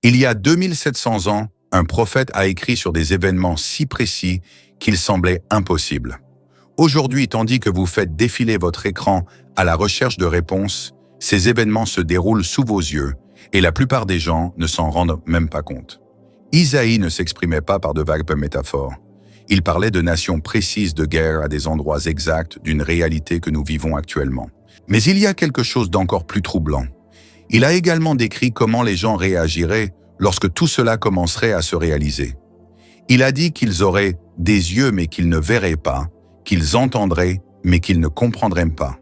Il y a 2700 ans, un prophète a écrit sur des événements si précis qu'ils semblaient impossibles. Aujourd'hui, tandis que vous faites défiler votre écran à la recherche de réponses, ces événements se déroulent sous vos yeux et la plupart des gens ne s'en rendent même pas compte. Isaïe ne s'exprimait pas par de vagues métaphores. Il parlait de nations précises de guerre à des endroits exacts d'une réalité que nous vivons actuellement. Mais il y a quelque chose d'encore plus troublant. Il a également décrit comment les gens réagiraient lorsque tout cela commencerait à se réaliser. Il a dit qu'ils auraient des yeux mais qu'ils ne verraient pas, qu'ils entendraient mais qu'ils ne comprendraient pas.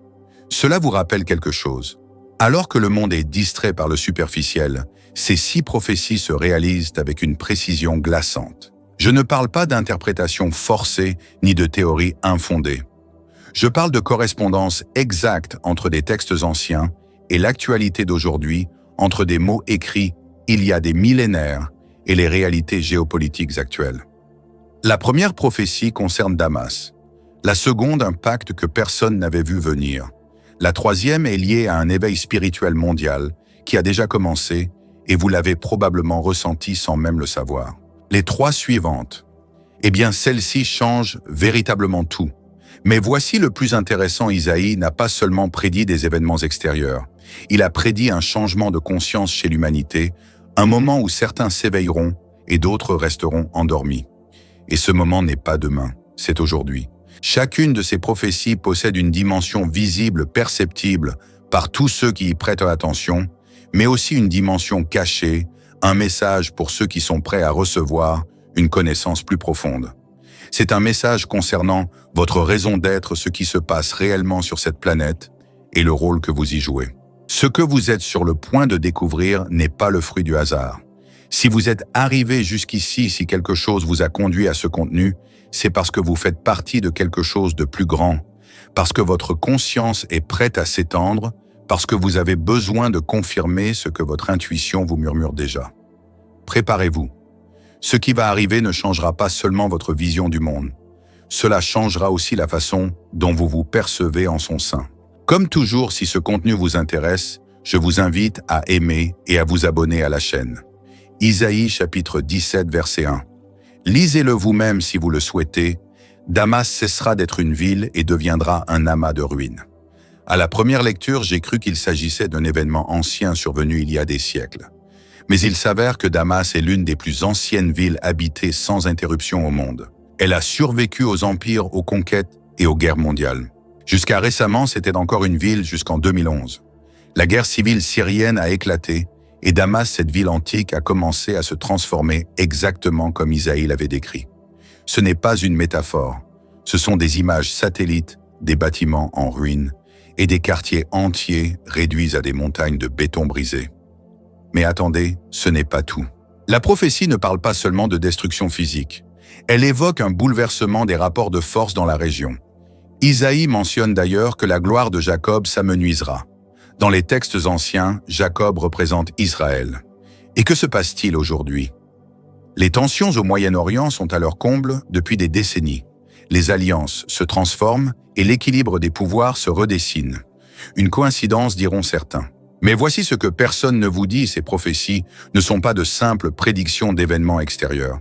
Cela vous rappelle quelque chose. Alors que le monde est distrait par le superficiel, ces 6 prophéties se réalisent avec une précision glaçante. Je ne parle pas d'interprétation forcée ni de théories infondées. Je parle de correspondance exacte entre des textes anciens et l'actualité d'aujourd'hui, entre des mots écrits il y a des millénaires et les réalités géopolitiques actuelles. La première prophétie concerne Damas. La seconde, un pacte que personne n'avait vu venir. La troisième est liée à un éveil spirituel mondial qui a déjà commencé et vous l'avez probablement ressenti sans même le savoir. Les 3 suivantes, eh bien celles-ci changent véritablement tout. Mais voici le plus intéressant, Isaïe n'a pas seulement prédit des événements extérieurs, il a prédit un changement de conscience chez l'humanité, un moment où certains s'éveilleront et d'autres resteront endormis. Et ce moment n'est pas demain, c'est aujourd'hui. Chacune de ces prophéties possède une dimension visible, perceptible par tous ceux qui y prêtent attention, mais aussi une dimension cachée, un message pour ceux qui sont prêts à recevoir une connaissance plus profonde. C'est un message concernant votre raison d'être, ce qui se passe réellement sur cette planète et le rôle que vous y jouez. Ce que vous êtes sur le point de découvrir n'est pas le fruit du hasard. Si vous êtes arrivé jusqu'ici, si quelque chose vous a conduit à ce contenu, c'est parce que vous faites partie de quelque chose de plus grand, parce que votre conscience est prête à s'étendre, parce que vous avez besoin de confirmer ce que votre intuition vous murmure déjà. Préparez-vous. Ce qui va arriver ne changera pas seulement votre vision du monde. Cela changera aussi la façon dont vous vous percevez en son sein. Comme toujours, si ce contenu vous intéresse, je vous invite à aimer et à vous abonner à la chaîne. Isaïe chapitre 17 verset 1. Lisez-le vous-même si vous le souhaitez. Damas cessera d'être une ville et deviendra un amas de ruines. À la première lecture, j'ai cru qu'il s'agissait d'un événement ancien survenu il y a des siècles. Mais il s'avère que Damas est l'une des plus anciennes villes habitées sans interruption au monde. Elle a survécu aux empires, aux conquêtes et aux guerres mondiales. Jusqu'à récemment, c'était encore une ville jusqu'en 2011. La guerre civile syrienne a éclaté et Damas, cette ville antique, a commencé à se transformer exactement comme Isaïe l'avait décrit. Ce n'est pas une métaphore. Ce sont des images satellites, des bâtiments en ruine et des quartiers entiers réduits à des montagnes de béton brisé. Mais attendez, ce n'est pas tout. La prophétie ne parle pas seulement de destruction physique. Elle évoque un bouleversement des rapports de force dans la région. Isaïe mentionne d'ailleurs que la gloire de Jacob s'amenuisera. Dans les textes anciens, Jacob représente Israël. Et que se passe-t-il aujourd'hui? Les tensions au Moyen-Orient sont à leur comble depuis des décennies. Les alliances se transforment et l'équilibre des pouvoirs se redessine. Une coïncidence, diront certains. Mais voici ce que personne ne vous dit, ces prophéties ne sont pas de simples prédictions d'événements extérieurs.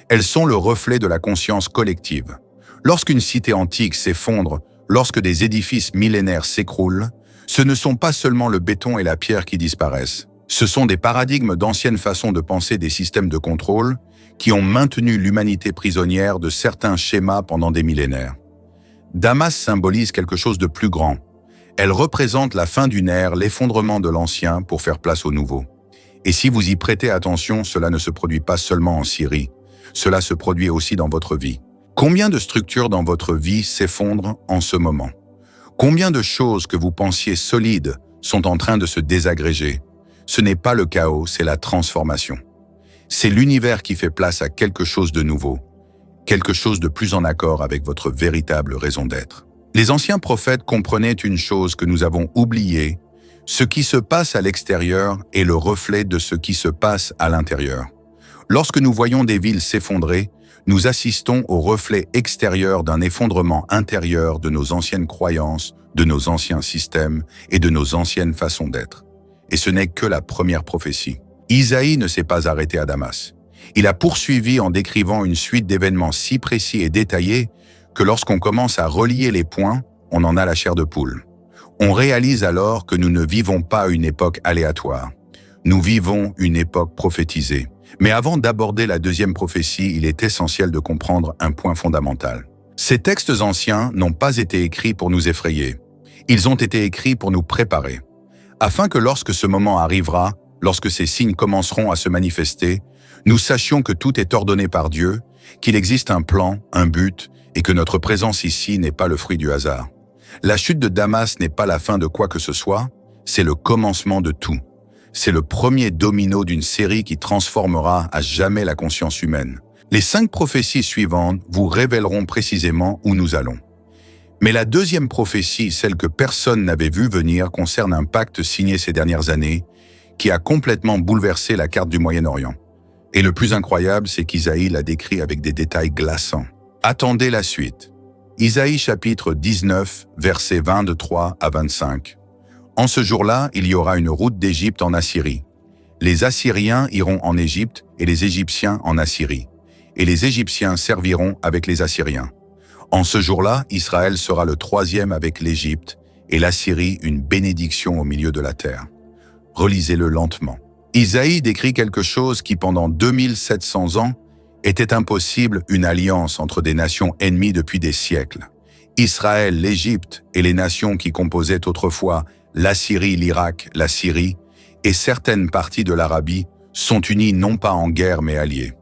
Elles sont le reflet de la conscience collective. Lorsqu'une cité antique s'effondre, lorsque des édifices millénaires s'écroulent, ce ne sont pas seulement le béton et la pierre qui disparaissent. Ce sont des paradigmes d'anciennes façons de penser des systèmes de contrôle qui ont maintenu l'humanité prisonnière de certains schémas pendant des millénaires. Damas symbolise quelque chose de plus grand. Elle représente la fin d'une ère, l'effondrement de l'ancien pour faire place au nouveau. Et si vous y prêtez attention, cela ne se produit pas seulement en Syrie. Cela se produit aussi dans votre vie. Combien de structures dans votre vie s'effondrent en ce moment? Combien de choses que vous pensiez solides sont en train de se désagréger? Ce n'est pas le chaos, c'est la transformation. C'est l'univers qui fait place à quelque chose de nouveau, quelque chose de plus en accord avec votre véritable raison d'être. Les anciens prophètes comprenaient une chose que nous avons oubliée: ce qui se passe à l'extérieur est le reflet de ce qui se passe à l'intérieur. Lorsque nous voyons des villes s'effondrer, nous assistons au reflet extérieur d'un effondrement intérieur de nos anciennes croyances, de nos anciens systèmes et de nos anciennes façons d'être. Et ce n'est que la première prophétie. Isaïe ne s'est pas arrêté à Damas. Il a poursuivi en décrivant une suite d'événements si précis et détaillés que lorsqu'on commence à relier les points, on en a la chair de poule. On réalise alors que nous ne vivons pas une époque aléatoire. Nous vivons une époque prophétisée. Mais avant d'aborder la deuxième prophétie, il est essentiel de comprendre un point fondamental. Ces textes anciens n'ont pas été écrits pour nous effrayer. Ils ont été écrits pour nous préparer. Afin que lorsque ce moment arrivera, lorsque ces signes commenceront à se manifester, nous sachions que tout est ordonné par Dieu, qu'il existe un plan, un but, et que notre présence ici n'est pas le fruit du hasard. La chute de Damas n'est pas la fin de quoi que ce soit, c'est le commencement de tout. C'est le premier domino d'une série qui transformera à jamais la conscience humaine. Les 5 prophéties suivantes vous révéleront précisément où nous allons. Mais la deuxième prophétie, celle que personne n'avait vue venir, concerne un pacte signé ces dernières années qui a complètement bouleversé la carte du Moyen-Orient. Et le plus incroyable, c'est qu'Isaïe l'a décrit avec des détails glaçants. Attendez la suite. Isaïe chapitre 19, versets 23 à 25. En ce jour-là, il y aura une route d'Égypte en Assyrie. Les Assyriens iront en Égypte et les Égyptiens en Assyrie. Et les Égyptiens serviront avec les Assyriens. En ce jour-là, Israël sera le 3e avec l'Égypte et l'Assyrie une bénédiction au milieu de la terre. Relisez-le lentement. Isaïe décrit quelque chose qui, pendant 2700 ans, était impossible, une alliance entre des nations ennemies depuis des siècles. Israël, l'Égypte et les nations qui composaient autrefois l'Assyrie, l'Irak, la Syrie et certaines parties de l'Arabie sont unies non pas en guerre mais alliées.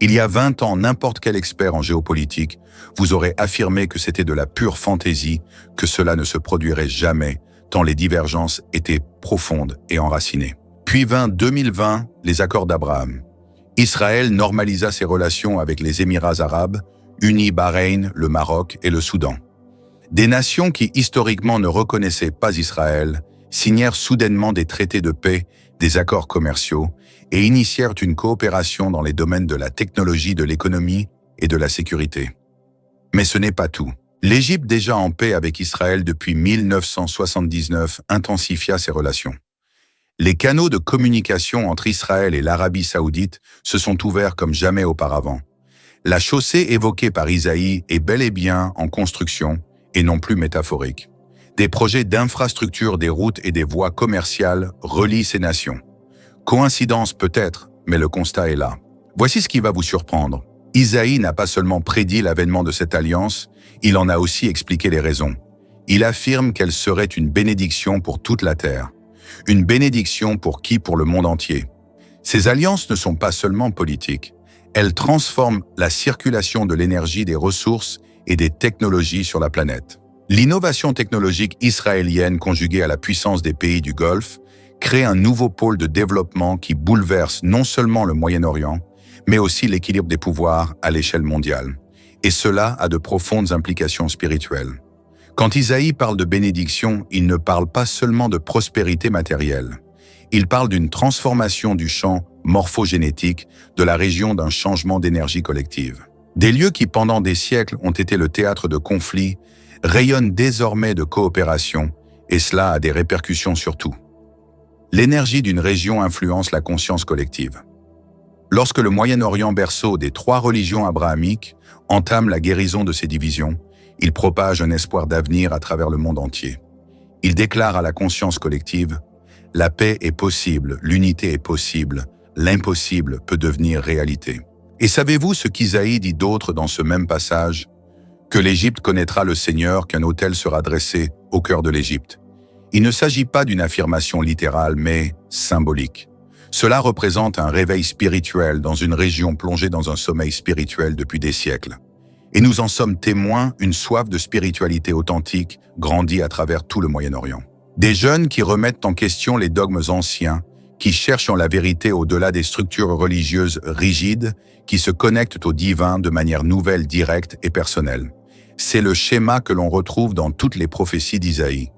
Il y a 20 ans, n'importe quel expert en géopolitique vous aurait affirmé que c'était de la pure fantaisie, que cela ne se produirait jamais, tant les divergences étaient profondes et enracinées. Puis vint 2020, les accords d'Abraham. Israël normalisa ses relations avec les Émirats arabes, unit Bahreïn, le Maroc et le Soudan. Des nations qui historiquement ne reconnaissaient pas Israël signèrent soudainement des traités de paix, des accords commerciaux et initièrent une coopération dans les domaines de la technologie, de l'économie et de la sécurité. Mais ce n'est pas tout. L'Égypte, déjà en paix avec Israël depuis 1979, intensifia ses relations. Les canaux de communication entre Israël et l'Arabie saoudite se sont ouverts comme jamais auparavant. La chaussée évoquée par Isaïe est bel et bien en construction et non plus métaphorique. Des projets d'infrastructure, des routes et des voies commerciales relient ces nations. Coïncidence peut-être, mais le constat est là. Voici ce qui va vous surprendre. Isaïe n'a pas seulement prédit l'avènement de cette alliance, il en a aussi expliqué les raisons. Il affirme qu'elle serait une bénédiction pour toute la terre. Une bénédiction pour qui? Pour le monde entier. Ces alliances ne sont pas seulement politiques. Elles transforment la circulation de l'énergie, des ressources et des technologies sur la planète. L'innovation technologique israélienne conjuguée à la puissance des pays du Golfe crée un nouveau pôle de développement qui bouleverse non seulement le Moyen-Orient, mais aussi l'équilibre des pouvoirs à l'échelle mondiale. Et cela a de profondes implications spirituelles. Quand Isaïe parle de bénédiction, il ne parle pas seulement de prospérité matérielle. Il parle d'une transformation du champ morphogénétique de la région d'un changement d'énergie collective. Des lieux qui, pendant des siècles, ont été le théâtre de conflits, rayonnent désormais de coopération, et cela a des répercussions sur tout. L'énergie d'une région influence la conscience collective. Lorsque le Moyen-Orient, berceau des 3 religions abrahamiques, entame la guérison de ces divisions, il propage un espoir d'avenir à travers le monde entier. Il déclare à la conscience collective « La paix est possible, l'unité est possible, l'impossible peut devenir réalité ». Et savez-vous ce qu'Isaïe dit d'autre dans ce même passage? Que l'Égypte connaîtra le Seigneur, qu'un autel sera dressé au cœur de l'Égypte. Il ne s'agit pas d'une affirmation littérale, mais symbolique. Cela représente un réveil spirituel dans une région plongée dans un sommeil spirituel depuis des siècles. Et nous en sommes témoins, une soif de spiritualité authentique grandit à travers tout le Moyen-Orient. Des jeunes qui remettent en question les dogmes anciens, qui cherchent la vérité au-delà des structures religieuses rigides, qui se connectent au divin de manière nouvelle, directe et personnelle. C'est le schéma que l'on retrouve dans toutes les prophéties d'Isaïe.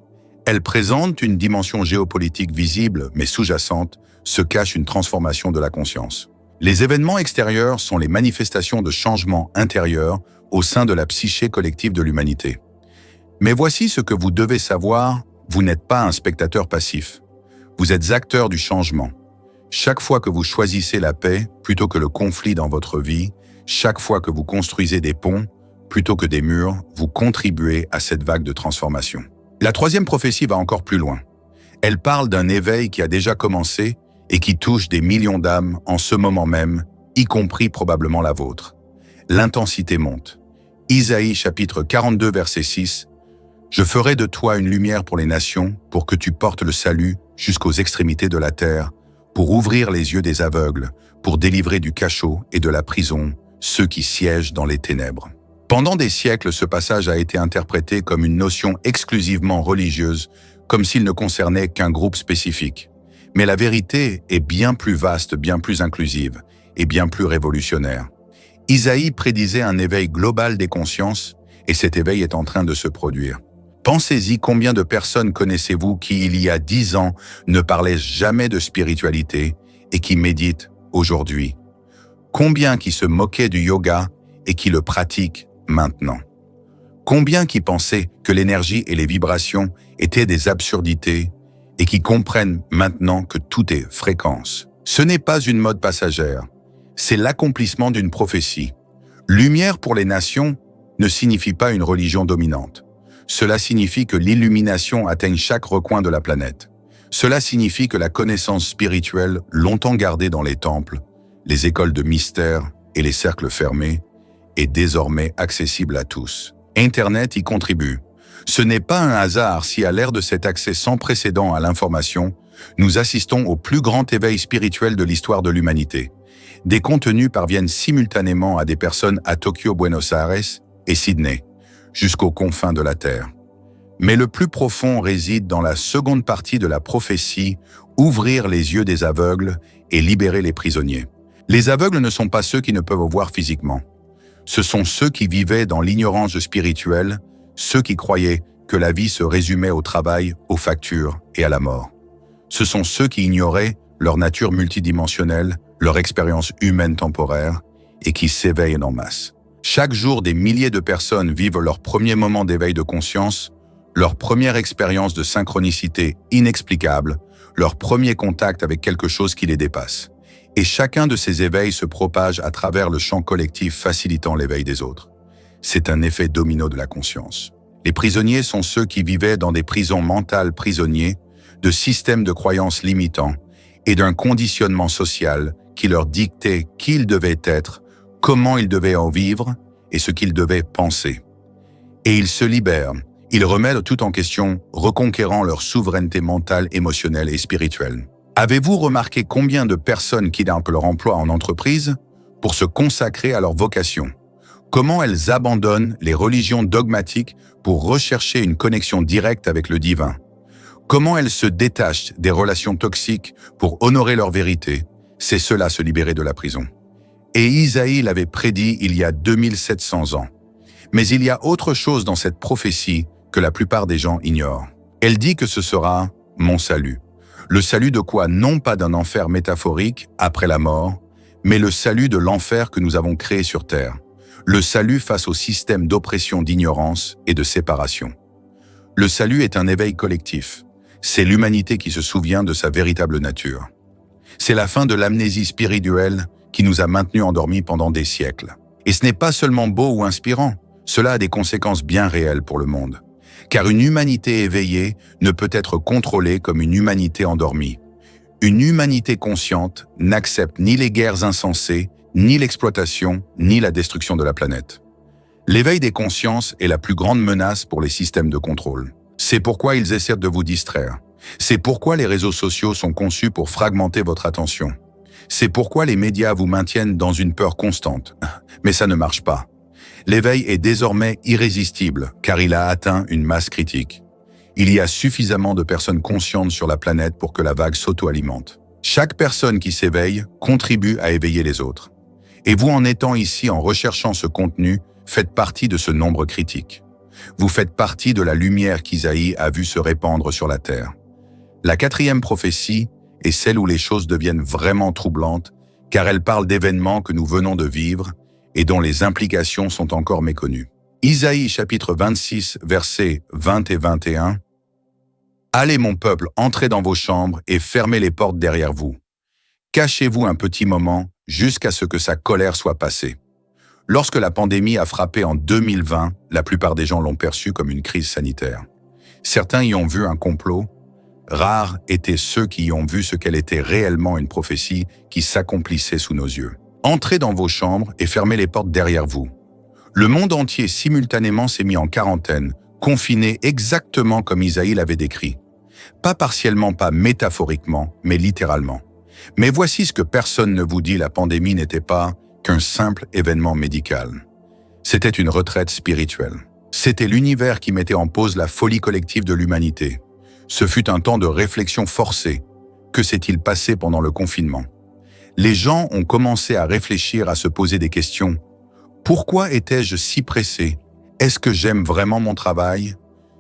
Elles présentent une dimension géopolitique visible, mais sous-jacente, se cache une transformation de la conscience. Les événements extérieurs sont les manifestations de changements intérieurs au sein de la psyché collective de l'humanité. Mais voici ce que vous devez savoir, vous n'êtes pas un spectateur passif. Vous êtes acteur du changement. Chaque fois que vous choisissez la paix plutôt que le conflit dans votre vie, chaque fois que vous construisez des ponts plutôt que des murs, vous contribuez à cette vague de transformation. La troisième prophétie va encore plus loin. Elle parle d'un éveil qui a déjà commencé et qui touche des millions d'âmes en ce moment même, y compris probablement la vôtre. L'intensité monte. Isaïe chapitre 42 verset 6. « Je ferai de toi une lumière pour les nations, pour que tu portes le salut jusqu'aux extrémités de la terre, pour ouvrir les yeux des aveugles, pour délivrer du cachot et de la prison ceux qui siègent dans les ténèbres. » Pendant des siècles, ce passage a été interprété comme une notion exclusivement religieuse, comme s'il ne concernait qu'un groupe spécifique. Mais la vérité est bien plus vaste, bien plus inclusive et bien plus révolutionnaire. Isaïe prédisait un éveil global des consciences, et cet éveil est en train de se produire. Pensez-y, combien de personnes connaissez-vous qui, il y a 10 ans, ne parlaient jamais de spiritualité et qui méditent aujourd'hui? Combien qui se moquaient du yoga et qui le pratiquent maintenant? Combien qui pensaient que l'énergie et les vibrations étaient des absurdités et qui comprennent maintenant que tout est fréquence? Ce n'est pas une mode passagère, c'est l'accomplissement d'une prophétie. Lumière pour les nations ne signifie pas une religion dominante. Cela signifie que l'illumination atteigne chaque recoin de la planète. Cela signifie que la connaissance spirituelle, longtemps gardée dans les temples, les écoles de mystère et les cercles fermés, est désormais accessible à tous. Internet y contribue. Ce n'est pas un hasard si à l'ère de cet accès sans précédent à l'information, nous assistons au plus grand éveil spirituel de l'histoire de l'humanité. Des contenus parviennent simultanément à des personnes à Tokyo, Buenos Aires et Sydney, jusqu'aux confins de la Terre. Mais le plus profond réside dans la seconde partie de la prophétie, ouvrir les yeux des aveugles et libérer les prisonniers. Les aveugles ne sont pas ceux qui ne peuvent voir physiquement. Ce sont ceux qui vivaient dans l'ignorance spirituelle, ceux qui croyaient que la vie se résumait au travail, aux factures et à la mort. Ce sont ceux qui ignoraient leur nature multidimensionnelle, leur expérience humaine temporaire et qui s'éveillent en masse. Chaque jour, des milliers de personnes vivent leur premier moment d'éveil de conscience, leur première expérience de synchronicité inexplicable, leur premier contact avec quelque chose qui les dépasse. Et chacun de ces éveils se propage à travers le champ collectif facilitant l'éveil des autres. C'est un effet domino de la conscience. Les prisonniers sont ceux qui vivaient dans des prisons mentales prisonniers, de systèmes de croyances limitants et d'un conditionnement social qui leur dictait qui ils devaient être, comment ils devaient en vivre et ce qu'ils devaient penser. Et ils se libèrent, ils remettent tout en question, reconquérant leur souveraineté mentale, émotionnelle et spirituelle. Avez-vous remarqué combien de personnes quittent leur emploi en entreprise pour se consacrer à leur vocation? Comment elles abandonnent les religions dogmatiques pour rechercher une connexion directe avec le divin? Comment elles se détachent des relations toxiques pour honorer leur vérité? C'est cela se libérer de la prison. Et Isaïe l'avait prédit il y a 2700 ans. Mais il y a autre chose dans cette prophétie que la plupart des gens ignorent. Elle dit que ce sera « mon salut ». Le salut de quoi? Non pas d'un enfer métaphorique après la mort, mais le salut de l'enfer que nous avons créé sur Terre. Le salut face au système d'oppression, d'ignorance et de séparation. Le salut est un éveil collectif. C'est l'humanité qui se souvient de sa véritable nature. C'est la fin de l'amnésie spirituelle qui nous a maintenus endormis pendant des siècles. Et ce n'est pas seulement beau ou inspirant, cela a des conséquences bien réelles pour le monde. Car une humanité éveillée ne peut être contrôlée comme une humanité endormie. Une humanité consciente n'accepte ni les guerres insensées, ni l'exploitation, ni la destruction de la planète. L'éveil des consciences est la plus grande menace pour les systèmes de contrôle. C'est pourquoi ils essaient de vous distraire. C'est pourquoi les réseaux sociaux sont conçus pour fragmenter votre attention. C'est pourquoi les médias vous maintiennent dans une peur constante. Mais ça ne marche pas. L'éveil est désormais irrésistible, car il a atteint une masse critique. Il y a suffisamment de personnes conscientes sur la planète pour que la vague s'auto-alimente. Chaque personne qui s'éveille contribue à éveiller les autres. Et vous, en étant ici, en recherchant ce contenu, faites partie de ce nombre critique. Vous faites partie de la lumière qu'Isaïe a vue se répandre sur la terre. La quatrième prophétie est celle où les choses deviennent vraiment troublantes, car elle parle d'événements que nous venons de vivre et dont les implications sont encore méconnues. Isaïe chapitre 26, versets 20 et 21. « Allez mon peuple, entrez dans vos chambres et fermez les portes derrière vous. Cachez-vous un petit moment jusqu'à ce que sa colère soit passée. Lorsque la pandémie a frappé en 2020, la plupart des gens l'ont perçue comme une crise sanitaire. Certains y ont vu un complot. Rares étaient ceux qui y ont vu ce qu'elle était réellement, une prophétie qui s'accomplissait sous nos yeux. Entrez dans vos chambres et fermez les portes derrière vous. Le monde entier simultanément s'est mis en quarantaine, confiné exactement comme Isaïe l'avait décrit. Pas partiellement, pas métaphoriquement, mais littéralement. Mais voici ce que personne ne vous dit, la pandémie n'était pas qu'un simple événement médical. C'était une retraite spirituelle. C'était l'univers qui mettait en pause la folie collective de l'humanité. Ce fut un temps de réflexion forcée. Que s'est-il passé pendant le confinement? Les gens ont commencé à réfléchir, à se poser des questions. Pourquoi étais-je si pressé? Est-ce que j'aime vraiment mon travail?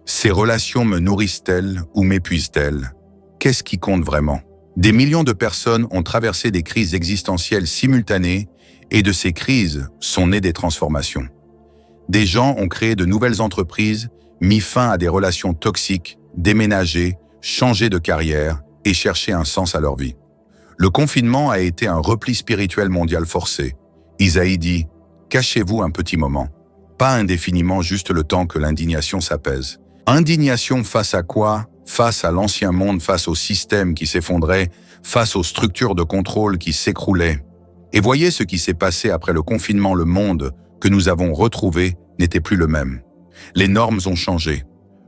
Ces relations me nourrissent-elles ou m'épuisent-elles? Qu'est-ce qui compte vraiment? Des millions de personnes ont traversé des crises existentielles simultanées et de ces crises sont nées des transformations. Des gens ont créé de nouvelles entreprises, mis fin à des relations toxiques, déménagé, changé de carrière et cherché un sens à leur vie. Le confinement a été un repli spirituel mondial forcé. Isaïe dit « Cachez-vous un petit moment ». Pas indéfiniment, juste le temps que l'indignation s'apaise. Indignation face à quoi? Face à l'ancien monde, face au système qui s'effondrait, face aux structures de contrôle qui s'écroulaient. Et voyez ce qui s'est passé après le confinement. Le monde que nous avons retrouvé n'était plus le même. Les normes ont changé.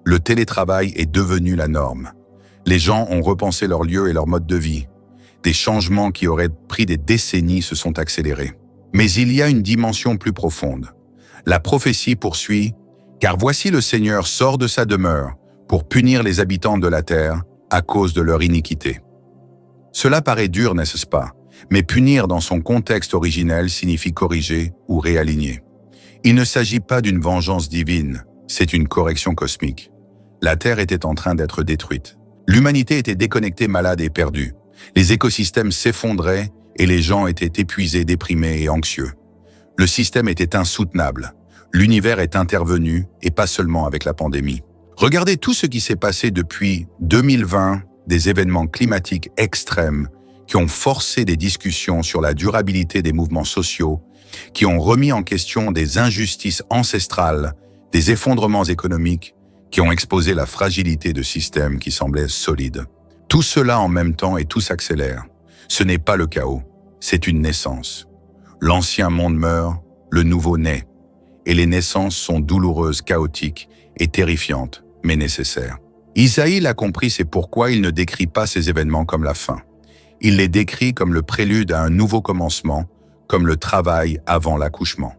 Le télétravail est devenu la norme. Les gens ont repensé leur lieu et leur mode de vie. Des changements qui auraient pris des décennies se sont accélérés. Mais il y a une dimension plus profonde. La prophétie poursuit « Car voici le Seigneur sort de sa demeure pour punir les habitants de la terre à cause de leur iniquité. » Cela paraît dur, n'est-ce pas? Mais punir dans son contexte originel signifie corriger ou réaligner. Il ne s'agit pas d'une vengeance divine, c'est une correction cosmique. La Terre était en train d'être détruite. L'humanité était déconnectée, malade et perdue. Les écosystèmes s'effondraient et les gens étaient épuisés, déprimés et anxieux. Le système était insoutenable. L'univers est intervenu et pas seulement avec la pandémie. Regardez tout ce qui s'est passé depuis 2020, des événements climatiques extrêmes qui ont forcé des discussions sur la durabilité des mouvements sociaux, qui ont remis en question des injustices ancestrales, des effondrements économiques, qui ont exposé la fragilité de systèmes qui semblaient solides. Tout cela en même temps et tout s'accélère. Ce n'est pas le chaos, c'est une naissance. L'ancien monde meurt, le nouveau naît. Et les naissances sont douloureuses, chaotiques et terrifiantes, mais nécessaires. Isaïe l'a compris, c'est pourquoi il ne décrit pas ces événements comme la fin. Il les décrit comme le prélude à un nouveau commencement, comme le travail avant l'accouchement.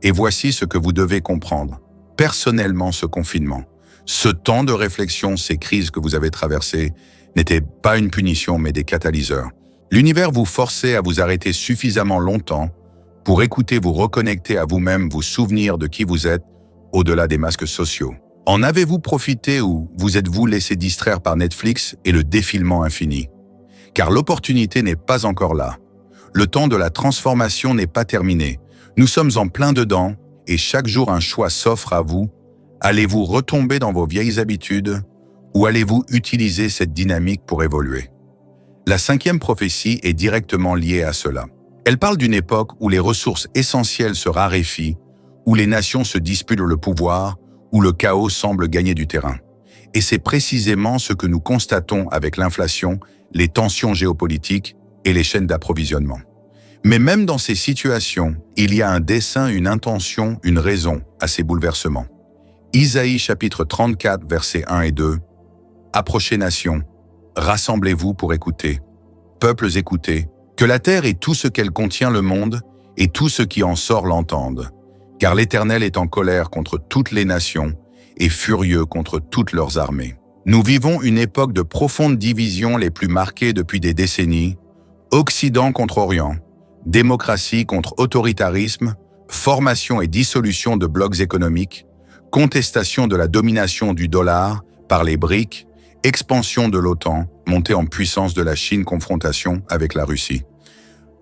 Et voici ce que vous devez comprendre. Personnellement, ce confinement, ce temps de réflexion, ces crises que vous avez traversées, n'étaient pas une punition, mais des catalyseurs. L'univers vous forçait à vous arrêter suffisamment longtemps pour écouter, vous reconnecter à vous-même, vous souvenir de qui vous êtes, au-delà des masques sociaux. En avez-vous profité ou vous êtes-vous laissé distraire par Netflix et le défilement infini? Car l'opportunité n'est pas encore là. Le temps de la transformation n'est pas terminé. Nous sommes en plein dedans et chaque jour un choix s'offre à vous. Allez-vous retomber dans vos vieilles habitudes ou allez-vous utiliser cette dynamique pour évoluer? La 5e prophétie est directement liée à cela. Elle parle d'une époque où les ressources essentielles se raréfient, où les nations se disputent le pouvoir, où le chaos semble gagner du terrain. Et c'est précisément ce que nous constatons avec l'inflation, les tensions géopolitiques et les chaînes d'approvisionnement. Mais même dans ces situations, il y a un dessein, une intention, une raison à ces bouleversements. Isaïe chapitre 34, versets 1 et 2. « Approchez nations, rassemblez-vous pour écouter. Peuples, écoutez, que la terre et tout ce qu'elle contient, le monde, et tout ce qui en sort l'entendent. Car l'Éternel est en colère contre toutes les nations et furieux contre toutes leurs armées. » Nous vivons une époque de profonde division les plus marquées depuis des décennies. Occident contre Orient, démocratie contre autoritarisme, formation et dissolution de blocs économiques, contestation de la domination du dollar par les BRICS, expansion de l'OTAN, montée en puissance de la Chine, confrontation avec la Russie.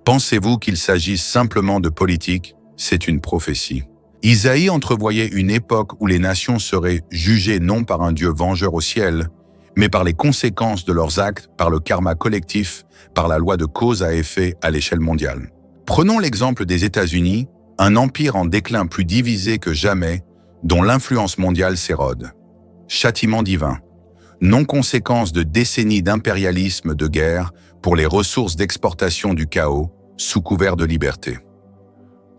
Pensez-vous qu'il s'agisse simplement de politique? C'est une prophétie. Isaïe entrevoyait une époque où les nations seraient jugées non par un Dieu vengeur au ciel, mais par les conséquences de leurs actes, par le karma collectif, par la loi de cause à effet à l'échelle mondiale. Prenons l'exemple des États-Unis, un empire en déclin plus divisé que jamais, dont l'influence mondiale s'érode. Châtiment divin. Non-conséquence de décennies d'impérialisme, de guerre, pour les ressources d'exportation du chaos, sous couvert de liberté.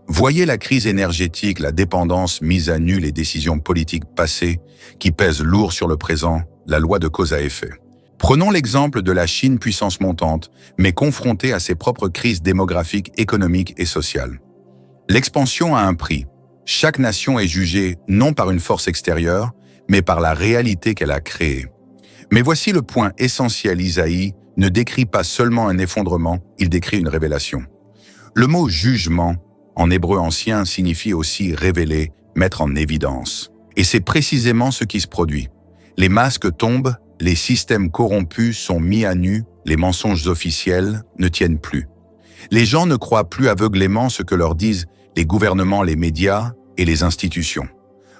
Voyez la crise énergétique, la dépendance mise à nu, les décisions politiques passées, qui pèsent lourd sur le présent, la loi de cause à effet. Prenons l'exemple de la Chine, puissance montante, mais confrontée à ses propres crises démographiques, économiques et sociales. L'expansion a un prix. Chaque nation est jugée non par une force extérieure, mais par la réalité qu'elle a créée. Mais voici le point essentiel, Isaïe ne décrit pas seulement un effondrement, il décrit une révélation. Le mot « jugement » en hébreu ancien signifie aussi « révéler », mettre en évidence. Et c'est précisément ce qui se produit. Les masques tombent, les systèmes corrompus sont mis à nu, les mensonges officiels ne tiennent plus. Les gens ne croient plus aveuglément ce que leur disent les gouvernements, les médias et les institutions.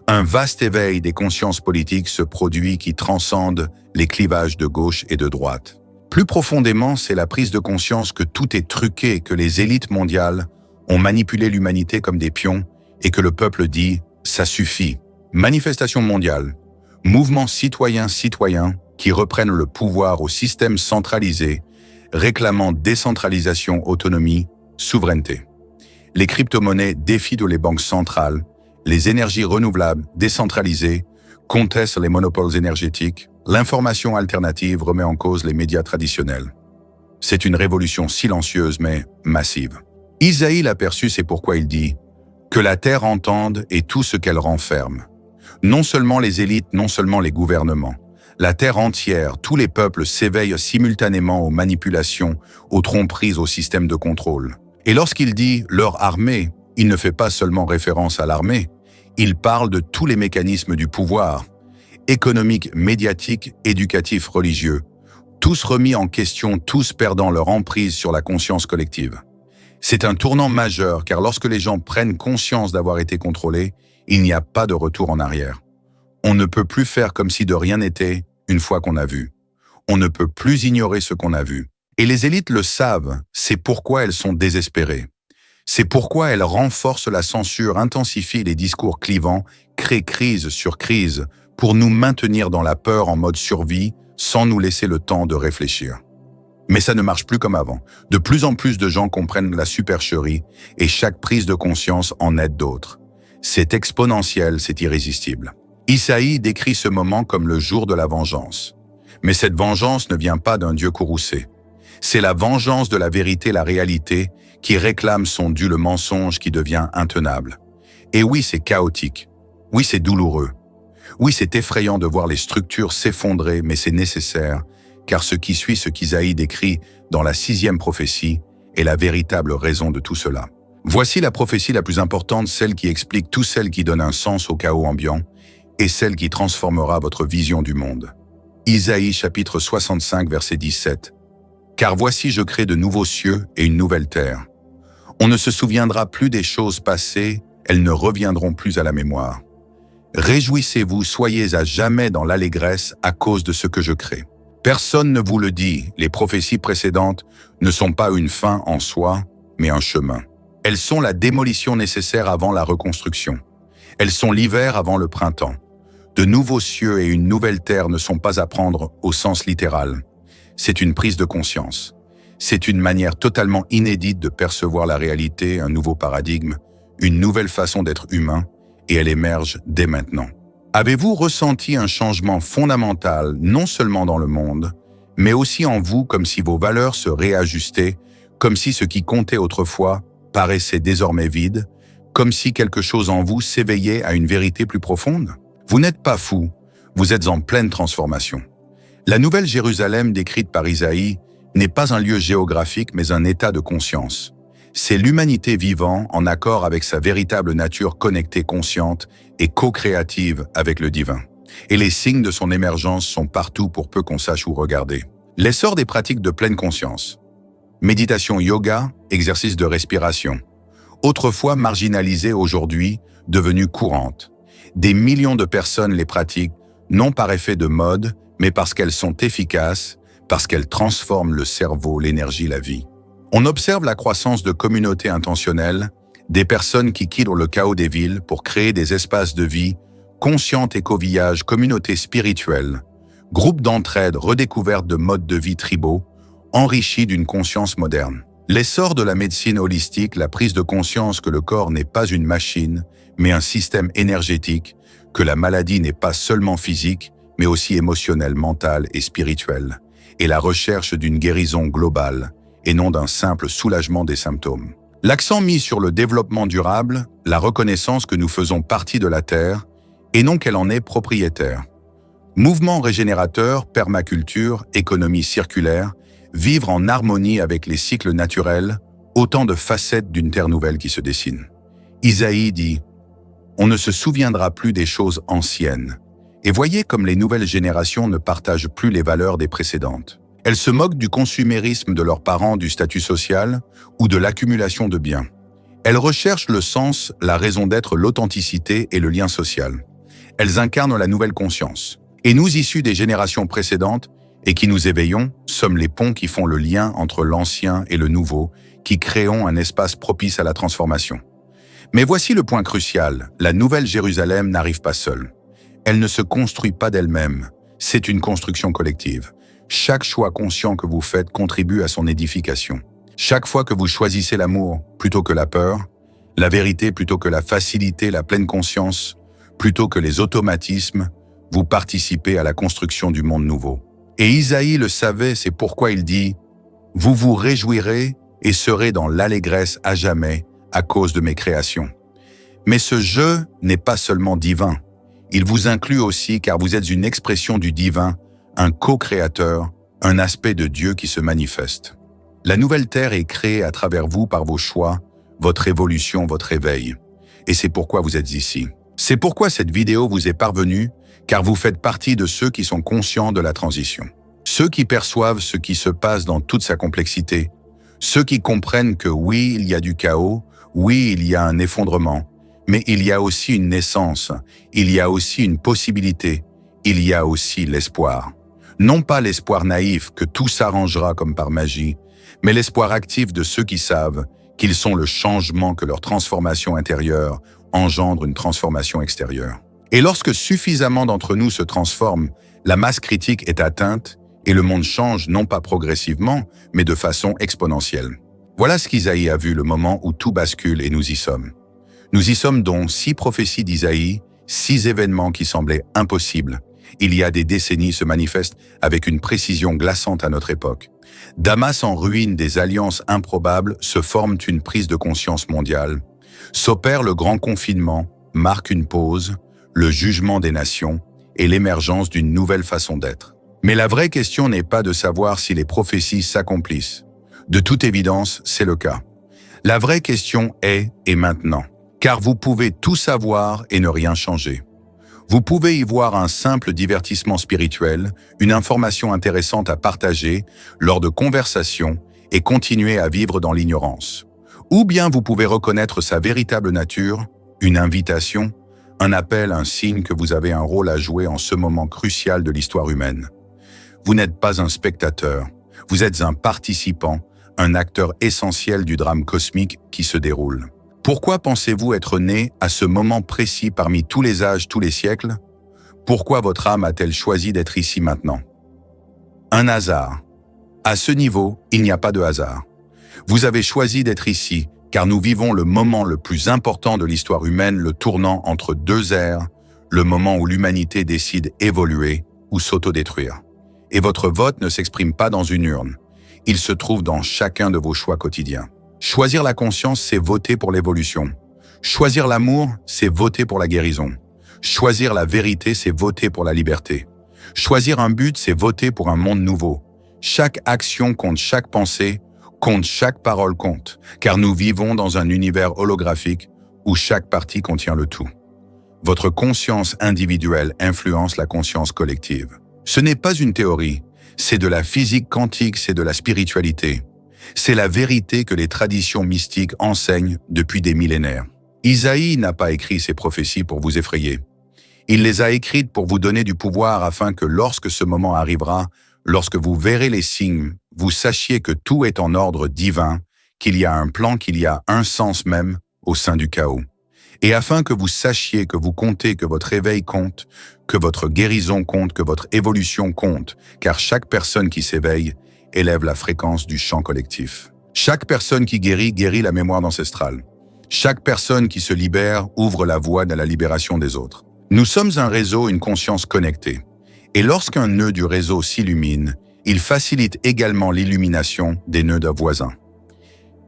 Un vaste éveil des consciences politiques se produit qui transcende les clivages de gauche et de droite. Plus profondément, c'est la prise de conscience que tout est truqué, que les élites mondiales ont manipulé l'humanité comme des pions et que le peuple dit « ça suffit ». Manifestation mondiale, mouvements citoyens qui reprennent le pouvoir au système centralisé, réclamant décentralisation, autonomie, souveraineté. Les crypto-monnaies défient les banques centrales, les énergies renouvelables décentralisées contestent les monopoles énergétiques, l'information alternative remet en cause les médias traditionnels. C'est une révolution silencieuse mais massive. Isaïe l'aperçut, c'est pourquoi il dit « Que la terre entende et tout ce qu'elle renferme. Non seulement les élites, non seulement les gouvernements. La terre entière, tous les peuples s'éveillent simultanément aux manipulations, aux tromperies, au système de contrôle. » Et lorsqu'il dit « leur armée », il ne fait pas seulement référence à l'armée, il parle de tous les mécanismes du pouvoir, économique, médiatique, éducatif, religieux, tous remis en question, tous perdant leur emprise sur la conscience collective. C'est un tournant majeur car lorsque les gens prennent conscience d'avoir été contrôlés, il n'y a pas de retour en arrière. On ne peut plus faire comme si de rien n'était une fois qu'on a vu. On ne peut plus ignorer ce qu'on a vu. Et les élites le savent, c'est pourquoi elles sont désespérées. C'est pourquoi elles renforcent la censure, intensifient les discours clivants, créent crise sur crise pour nous maintenir dans la peur en mode survie sans nous laisser le temps de réfléchir. Mais ça ne marche plus comme avant. De plus en plus de gens comprennent la supercherie et chaque prise de conscience en aide d'autres. C'est exponentiel, c'est irrésistible. Isaïe décrit ce moment comme le jour de la vengeance. Mais cette vengeance ne vient pas d'un Dieu courroucé. C'est la vengeance de la vérité, la réalité, qui réclame son dû, le mensonge qui devient intenable. Et oui, c'est chaotique. Oui, c'est douloureux. Oui, c'est effrayant de voir les structures s'effondrer, mais c'est nécessaire, car ce qui suit ce qu'Isaïe décrit dans la 6e prophétie est la véritable raison de tout cela. Voici la prophétie la plus importante, celle qui explique tout, celle qui donne un sens au chaos ambiant, et celle qui transformera votre vision du monde. Isaïe chapitre 65, verset 17. « Car voici je crée de nouveaux cieux et une nouvelle terre. On ne se souviendra plus des choses passées, elles ne reviendront plus à la mémoire. Réjouissez-vous, soyez à jamais dans l'allégresse à cause de ce que je crée. Personne ne vous le dit, les prophéties précédentes ne sont pas une fin en soi, mais un chemin. Elles sont la démolition nécessaire avant la reconstruction. Elles sont l'hiver avant le printemps. De nouveaux cieux et une nouvelle terre ne sont pas à prendre au sens littéral. C'est une prise de conscience. C'est une manière totalement inédite de percevoir la réalité, un nouveau paradigme, une nouvelle façon d'être humain, et elle émerge dès maintenant. Avez-vous ressenti un changement fondamental, non seulement dans le monde, mais aussi en vous, comme si vos valeurs se réajustaient, comme si ce qui comptait autrefois paraissait désormais vide, comme si quelque chose en vous s'éveillait à une vérité plus profonde? Vous n'êtes pas fou, vous êtes en pleine transformation. La Nouvelle Jérusalem décrite par Isaïe n'est pas un lieu géographique mais un état de conscience. C'est l'humanité vivant en accord avec sa véritable nature connectée, consciente et co-créative avec le divin. Et les signes de son émergence sont partout pour peu qu'on sache où regarder. L'essor des pratiques de pleine conscience. Méditation yoga, exercice de respiration. Autrefois marginalisées, aujourd'hui devenues courantes. Des millions de personnes les pratiquent, non par effet de mode, mais parce qu'elles sont efficaces, parce qu'elles transforment le cerveau, l'énergie, la vie. On observe la croissance de communautés intentionnelles, des personnes qui quittent le chaos des villes pour créer des espaces de vie, conscientes et covillages, communautés spirituelles, groupes d'entraide, redécouverte de modes de vie tribaux, enrichis d'une conscience moderne. L'essor de la médecine holistique, la prise de conscience que le corps n'est pas une machine, mais un système énergétique, que la maladie n'est pas seulement physique, mais aussi émotionnelle, mentale et spirituelle, et la recherche d'une guérison globale, et non d'un simple soulagement des symptômes. L'accent mis sur le développement durable, la reconnaissance que nous faisons partie de la Terre, et non qu'elle en est propriétaire. Mouvement régénérateur, permaculture, économie circulaire, vivre en harmonie avec les cycles naturels, autant de facettes d'une terre nouvelle qui se dessine. Isaïe dit « On ne se souviendra plus des choses anciennes. » Et voyez comme les nouvelles générations ne partagent plus les valeurs des précédentes. Elles se moquent du consumérisme de leurs parents, du statut social ou de l'accumulation de biens. Elles recherchent le sens, la raison d'être, l'authenticité et le lien social. Elles incarnent la nouvelle conscience. Et nous, issus des générations précédentes, et qui nous éveillons, sommes les ponts qui font le lien entre l'ancien et le nouveau, qui créons un espace propice à la transformation. Mais voici le point crucial, la Nouvelle Jérusalem n'arrive pas seule. Elle ne se construit pas d'elle-même, c'est une construction collective. Chaque choix conscient que vous faites contribue à son édification. Chaque fois que vous choisissez l'amour plutôt que la peur, la vérité plutôt que la facilité, la pleine conscience, plutôt que les automatismes, vous participez à la construction du monde nouveau. Et Isaïe le savait, c'est pourquoi il dit « Vous vous réjouirez et serez dans l'allégresse à jamais à cause de mes créations. » Mais ce « je » n'est pas seulement divin. Il vous inclut aussi car vous êtes une expression du divin, un co-créateur, un aspect de Dieu qui se manifeste. La nouvelle terre est créée à travers vous par vos choix, votre évolution, votre éveil. Et c'est pourquoi vous êtes ici. C'est pourquoi cette vidéo vous est parvenue, car vous faites partie de ceux qui sont conscients de la transition. Ceux qui perçoivent ce qui se passe dans toute sa complexité. Ceux qui comprennent que oui, il y a du chaos, oui, il y a un effondrement, mais il y a aussi une naissance, il y a aussi une possibilité, il y a aussi l'espoir. Non pas l'espoir naïf que tout s'arrangera comme par magie, mais l'espoir actif de ceux qui savent qu'ils sont le changement que leur transformation intérieure engendre une transformation extérieure. Et lorsque suffisamment d'entre nous se transforment, la masse critique est atteinte et le monde change non pas progressivement, mais de façon exponentielle. Voilà ce qu'Isaïe a vu, le moment où tout bascule et nous y sommes. Nous y sommes donc 6 prophéties d'Isaïe, 6 événements qui semblaient impossibles. Il y a des décennies se manifestent avec une précision glaçante à notre époque. Damas en ruine, des alliances improbables se forment une prise de conscience mondiale. S'opère le grand confinement, marque une pause, le jugement des nations et l'émergence d'une nouvelle façon d'être. Mais la vraie question n'est pas de savoir si les prophéties s'accomplissent. De toute évidence, c'est le cas. La vraie question est « et maintenant ?» Car vous pouvez tout savoir et ne rien changer. Vous pouvez y voir un simple divertissement spirituel, une information intéressante à partager lors de conversations et continuer à vivre dans l'ignorance. Ou bien vous pouvez reconnaître sa véritable nature, une invitation, un appel, un signe que vous avez un rôle à jouer en ce moment crucial de l'histoire humaine. Vous n'êtes pas un spectateur, vous êtes un participant, un acteur essentiel du drame cosmique qui se déroule. Pourquoi pensez-vous être né à ce moment précis parmi tous les âges, tous les siècles? Pourquoi votre âme a-t-elle choisi d'être ici maintenant? Un hasard. À ce niveau, il n'y a pas de hasard. Vous avez choisi d'être ici, car nous vivons le moment le plus important de l'histoire humaine, le tournant entre 2 ères, le moment où l'humanité décide évoluer ou s'autodétruire. Et votre vote ne s'exprime pas dans une urne. Il se trouve dans chacun de vos choix quotidiens. Choisir la conscience, c'est voter pour l'évolution. Choisir l'amour, c'est voter pour la guérison. Choisir la vérité, c'est voter pour la liberté. Choisir un but, c'est voter pour un monde nouveau. Chaque action compte, chaque pensée compte, chaque parole compte, car nous vivons dans un univers holographique où chaque partie contient le tout. Votre conscience individuelle influence la conscience collective. Ce n'est pas une théorie, c'est de la physique quantique, c'est de la spiritualité. C'est la vérité que les traditions mystiques enseignent depuis des millénaires. Isaïe n'a pas écrit ses prophéties pour vous effrayer. Il les a écrites pour vous donner du pouvoir afin que lorsque ce moment arrivera, lorsque vous verrez les signes, vous sachiez que tout est en ordre divin, qu'il y a un plan, qu'il y a un sens même au sein du chaos. Et afin que vous sachiez que vous comptez, que votre éveil compte, que votre guérison compte, que votre évolution compte, car chaque personne qui s'éveille élève la fréquence du chant collectif. Chaque personne qui guérit, guérit la mémoire ancestrale. Chaque personne qui se libère ouvre la voie de la libération des autres. Nous sommes un réseau, une conscience connectée. Et lorsqu'un nœud du réseau s'illumine, il facilite également l'illumination des nœuds de voisins.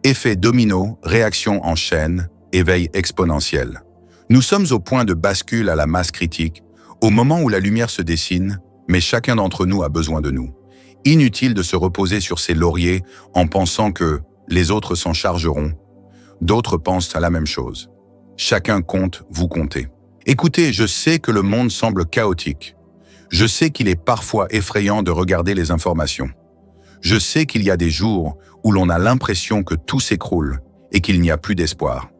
Effet domino, réaction en chaîne, éveil exponentiel. Nous sommes au point de bascule à la masse critique, au moment où la lumière se dessine, mais chacun d'entre nous a besoin de nous. Inutile de se reposer sur ses lauriers en pensant que les autres s'en chargeront. D'autres pensent à la même chose. Chacun compte, vous comptez. Écoutez, je sais que le monde semble chaotique. Je sais qu'il est parfois effrayant de regarder les informations. Je sais qu'il y a des jours où l'on a l'impression que tout s'écroule et qu'il n'y a plus d'espoir.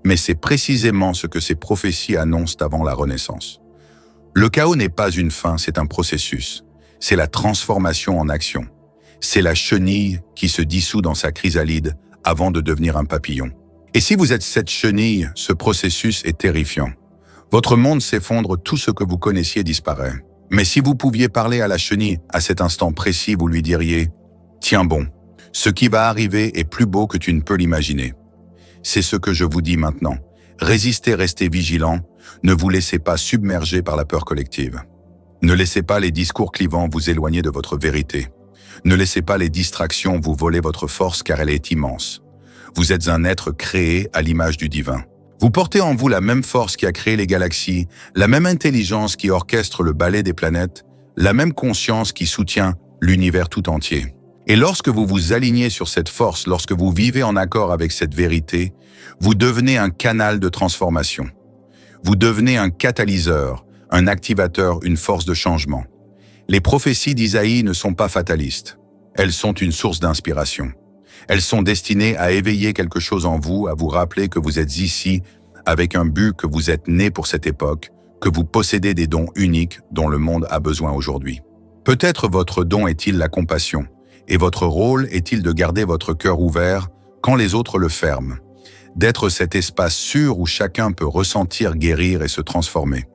Mais c'est précisément ce que ces prophéties annoncent avant la Renaissance. Le chaos n'est pas une fin, c'est un processus. C'est la transformation en action. C'est la chenille qui se dissout dans sa chrysalide avant de devenir un papillon. Et si vous êtes cette chenille, ce processus est terrifiant. Votre monde s'effondre, tout ce que vous connaissiez disparaît. Mais si vous pouviez parler à la chenille à cet instant précis, vous lui diriez « Tiens bon, ce qui va arriver est plus beau que tu ne peux l'imaginer. » C'est ce que je vous dis maintenant. Résistez, restez vigilants, ne vous laissez pas submerger par la peur collective. Ne laissez pas les discours clivants vous éloigner de votre vérité. Ne laissez pas les distractions vous voler votre force car elle est immense. Vous êtes un être créé à l'image du divin. Vous portez en vous la même force qui a créé les galaxies, la même intelligence qui orchestre le ballet des planètes, la même conscience qui soutient l'univers tout entier. Et lorsque vous vous alignez sur cette force, lorsque vous vivez en accord avec cette vérité, vous devenez un canal de transformation. Vous devenez un catalyseur, un activateur, une force de changement. Les prophéties d'Isaïe ne sont pas fatalistes. Elles sont une source d'inspiration. Elles sont destinées à éveiller quelque chose en vous, à vous rappeler que vous êtes ici avec un but, que vous êtes né pour cette époque, que vous possédez des dons uniques dont le monde a besoin aujourd'hui. Peut-être votre don est-il la compassion, et votre rôle est-il de garder votre cœur ouvert quand les autres le ferment, d'être cet espace sûr où chacun peut ressentir, guérir et se transformer.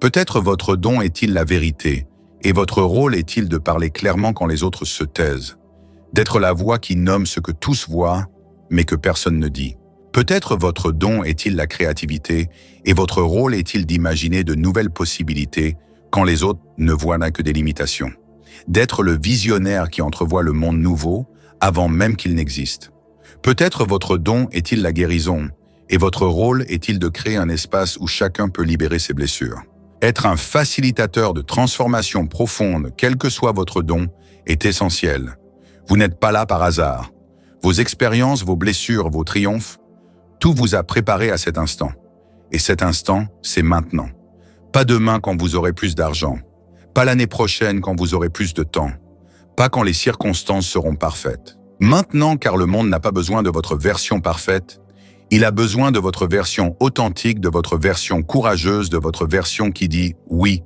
Peut-être votre don est-il la vérité, et votre rôle est-il de parler clairement quand les autres se taisent, d'être la voix qui nomme ce que tous voient, mais que personne ne dit. Peut-être votre don est-il la créativité, et votre rôle est-il d'imaginer de nouvelles possibilités quand les autres ne voient que des limitations. D'être le visionnaire qui entrevoit le monde nouveau avant même qu'il n'existe. Peut-être votre don est-il la guérison, et votre rôle est-il de créer un espace où chacun peut libérer ses blessures. Être un facilitateur de transformation profonde, quel que soit votre don, est essentiel. Vous n'êtes pas là par hasard. Vos expériences, vos blessures, vos triomphes, tout vous a préparé à cet instant. Et cet instant, c'est maintenant. Pas demain quand vous aurez plus d'argent. Pas l'année prochaine quand vous aurez plus de temps. Pas quand les circonstances seront parfaites. Maintenant, car le monde n'a pas besoin de votre version parfaite, il a besoin de votre version authentique, de votre version courageuse, de votre version qui dit « oui »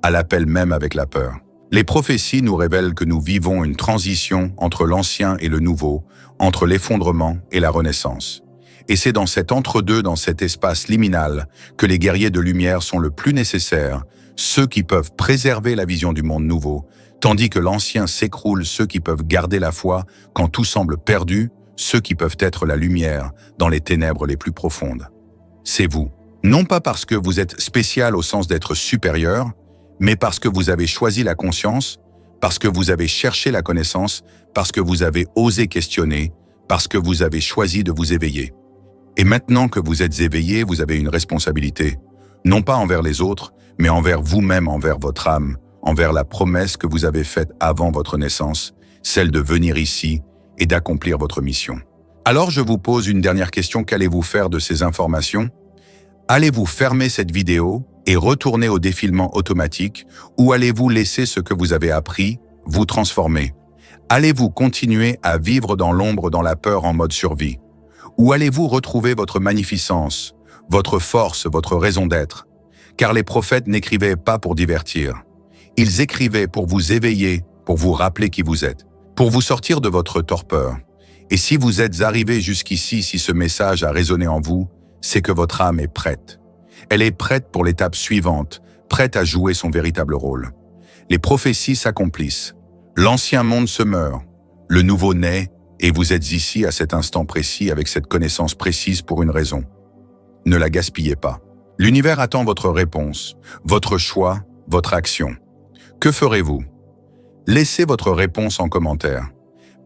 à l'appel même avec la peur. Les prophéties nous révèlent que nous vivons une transition entre l'ancien et le nouveau, entre l'effondrement et la renaissance. Et c'est dans cet entre-deux, dans cet espace liminal, que les guerriers de lumière sont le plus nécessaires, ceux qui peuvent préserver la vision du monde nouveau, tandis que l'ancien s'écroule, ceux qui peuvent garder la foi quand tout semble perdu, ceux qui peuvent être la lumière dans les ténèbres les plus profondes. C'est vous. Non pas parce que vous êtes spécial au sens d'être supérieur, mais parce que vous avez choisi la conscience, parce que vous avez cherché la connaissance, parce que vous avez osé questionner, parce que vous avez choisi de vous éveiller. Et maintenant que vous êtes éveillé, vous avez une responsabilité, non pas envers les autres, mais envers vous-même, envers votre âme, envers la promesse que vous avez faite avant votre naissance, celle de venir ici et d'accomplir votre mission. Alors je vous pose une dernière question, qu'allez-vous faire de ces informations? Allez-vous fermer cette vidéo et retourner au défilement automatique, ou allez-vous laisser ce que vous avez appris vous transformer? Allez-vous continuer à vivre dans l'ombre, dans la peur, en mode survie? Ou allez-vous retrouver votre magnificence, votre force, votre raison d'être? Car les prophètes n'écrivaient pas pour divertir. Ils écrivaient pour vous éveiller, pour vous rappeler qui vous êtes, pour vous sortir de votre torpeur. Et si vous êtes arrivé jusqu'ici, si ce message a résonné en vous, c'est que votre âme est prête. Elle est prête pour l'étape suivante, prête à jouer son véritable rôle. Les prophéties s'accomplissent. L'ancien monde se meurt, le nouveau naît, et vous êtes ici à cet instant précis avec cette connaissance précise pour une raison. Ne la gaspillez pas. L'univers attend votre réponse, votre choix, votre action. Que ferez-vous? Laissez votre réponse en commentaire.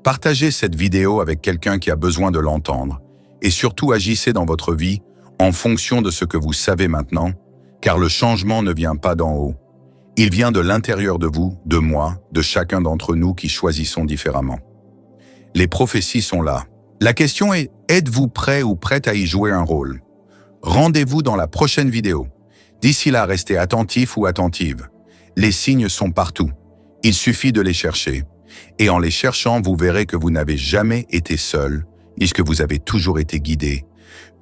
Partagez cette vidéo avec quelqu'un qui a besoin de l'entendre et surtout agissez dans votre vie en fonction de ce que vous savez maintenant, car le changement ne vient pas d'en haut. Il vient de l'intérieur de vous, de moi, de chacun d'entre nous qui choisissons différemment. Les prophéties sont là. La question est, êtes-vous prêt ou prête à y jouer un rôle? Rendez-vous dans la prochaine vidéo. D'ici là, restez attentif ou attentive. Les signes sont partout. Il suffit de les chercher. Et en les cherchant, vous verrez que vous n'avez jamais été seul, puisque vous avez toujours été guidé,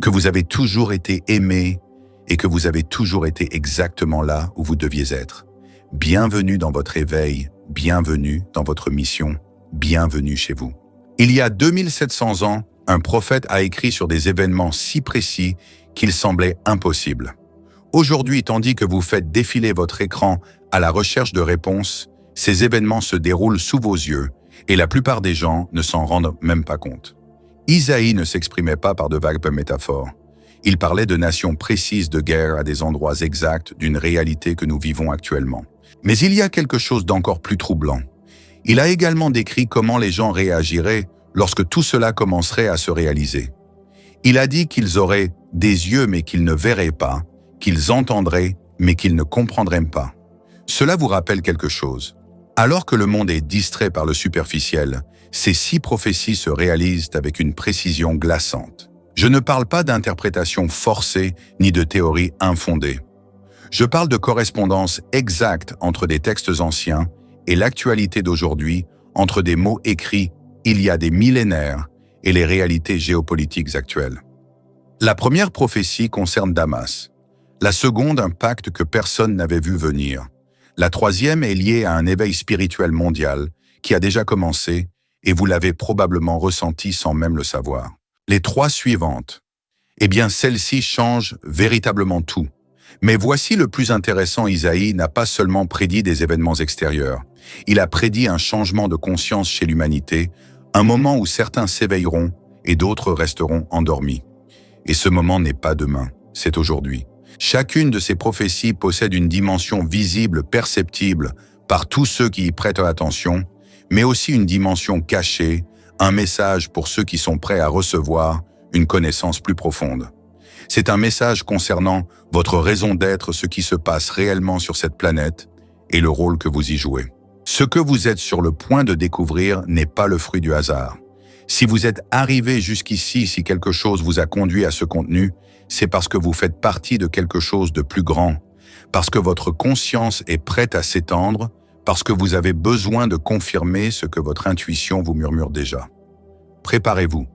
que vous avez toujours été aimé et que vous avez toujours été exactement là où vous deviez être. Bienvenue dans votre éveil, bienvenue dans votre mission, bienvenue chez vous. Il y a 2700 ans, un prophète a écrit sur des événements si précis qu'il semblait impossible. Aujourd'hui, tandis que vous faites défiler votre écran à la recherche de réponses, ces événements se déroulent sous vos yeux et la plupart des gens ne s'en rendent même pas compte. Isaïe ne s'exprimait pas par de vagues métaphores. Il parlait de nations précises de guerre à des endroits exacts d'une réalité que nous vivons actuellement. Mais il y a quelque chose d'encore plus troublant. Il a également décrit comment les gens réagiraient lorsque tout cela commencerait à se réaliser. Il a dit qu'ils auraient des yeux mais qu'ils ne verraient pas, qu'ils entendraient mais qu'ils ne comprendraient pas. Cela vous rappelle quelque chose. Alors que le monde est distrait par le superficiel, ces 6 prophéties se réalisent avec une précision glaçante. Je ne parle pas d'interprétation forcée ni de théories infondées. Je parle de correspondance exacte entre des textes anciens et l'actualité d'aujourd'hui, entre des mots écrits il y a des millénaires et les réalités géopolitiques actuelles. La première prophétie concerne Damas. La seconde, un pacte que personne n'avait vu venir. La troisième est liée à un éveil spirituel mondial qui a déjà commencé et vous l'avez probablement ressenti sans même le savoir. Les 3 suivantes, eh bien celles-ci changent véritablement tout. Mais voici le plus intéressant, Isaïe n'a pas seulement prédit des événements extérieurs. Il a prédit un changement de conscience chez l'humanité, un moment où certains s'éveilleront et d'autres resteront endormis. Et ce moment n'est pas demain, c'est aujourd'hui. Chacune de ces prophéties possède une dimension visible, perceptible par tous ceux qui y prêtent attention, mais aussi une dimension cachée, un message pour ceux qui sont prêts à recevoir une connaissance plus profonde. C'est un message concernant votre raison d'être, ce qui se passe réellement sur cette planète et le rôle que vous y jouez. Ce que vous êtes sur le point de découvrir n'est pas le fruit du hasard. Si vous êtes arrivé jusqu'ici, si quelque chose vous a conduit à ce contenu, c'est parce que vous faites partie de quelque chose de plus grand, parce que votre conscience est prête à s'étendre, parce que vous avez besoin de confirmer ce que votre intuition vous murmure déjà. Préparez-vous.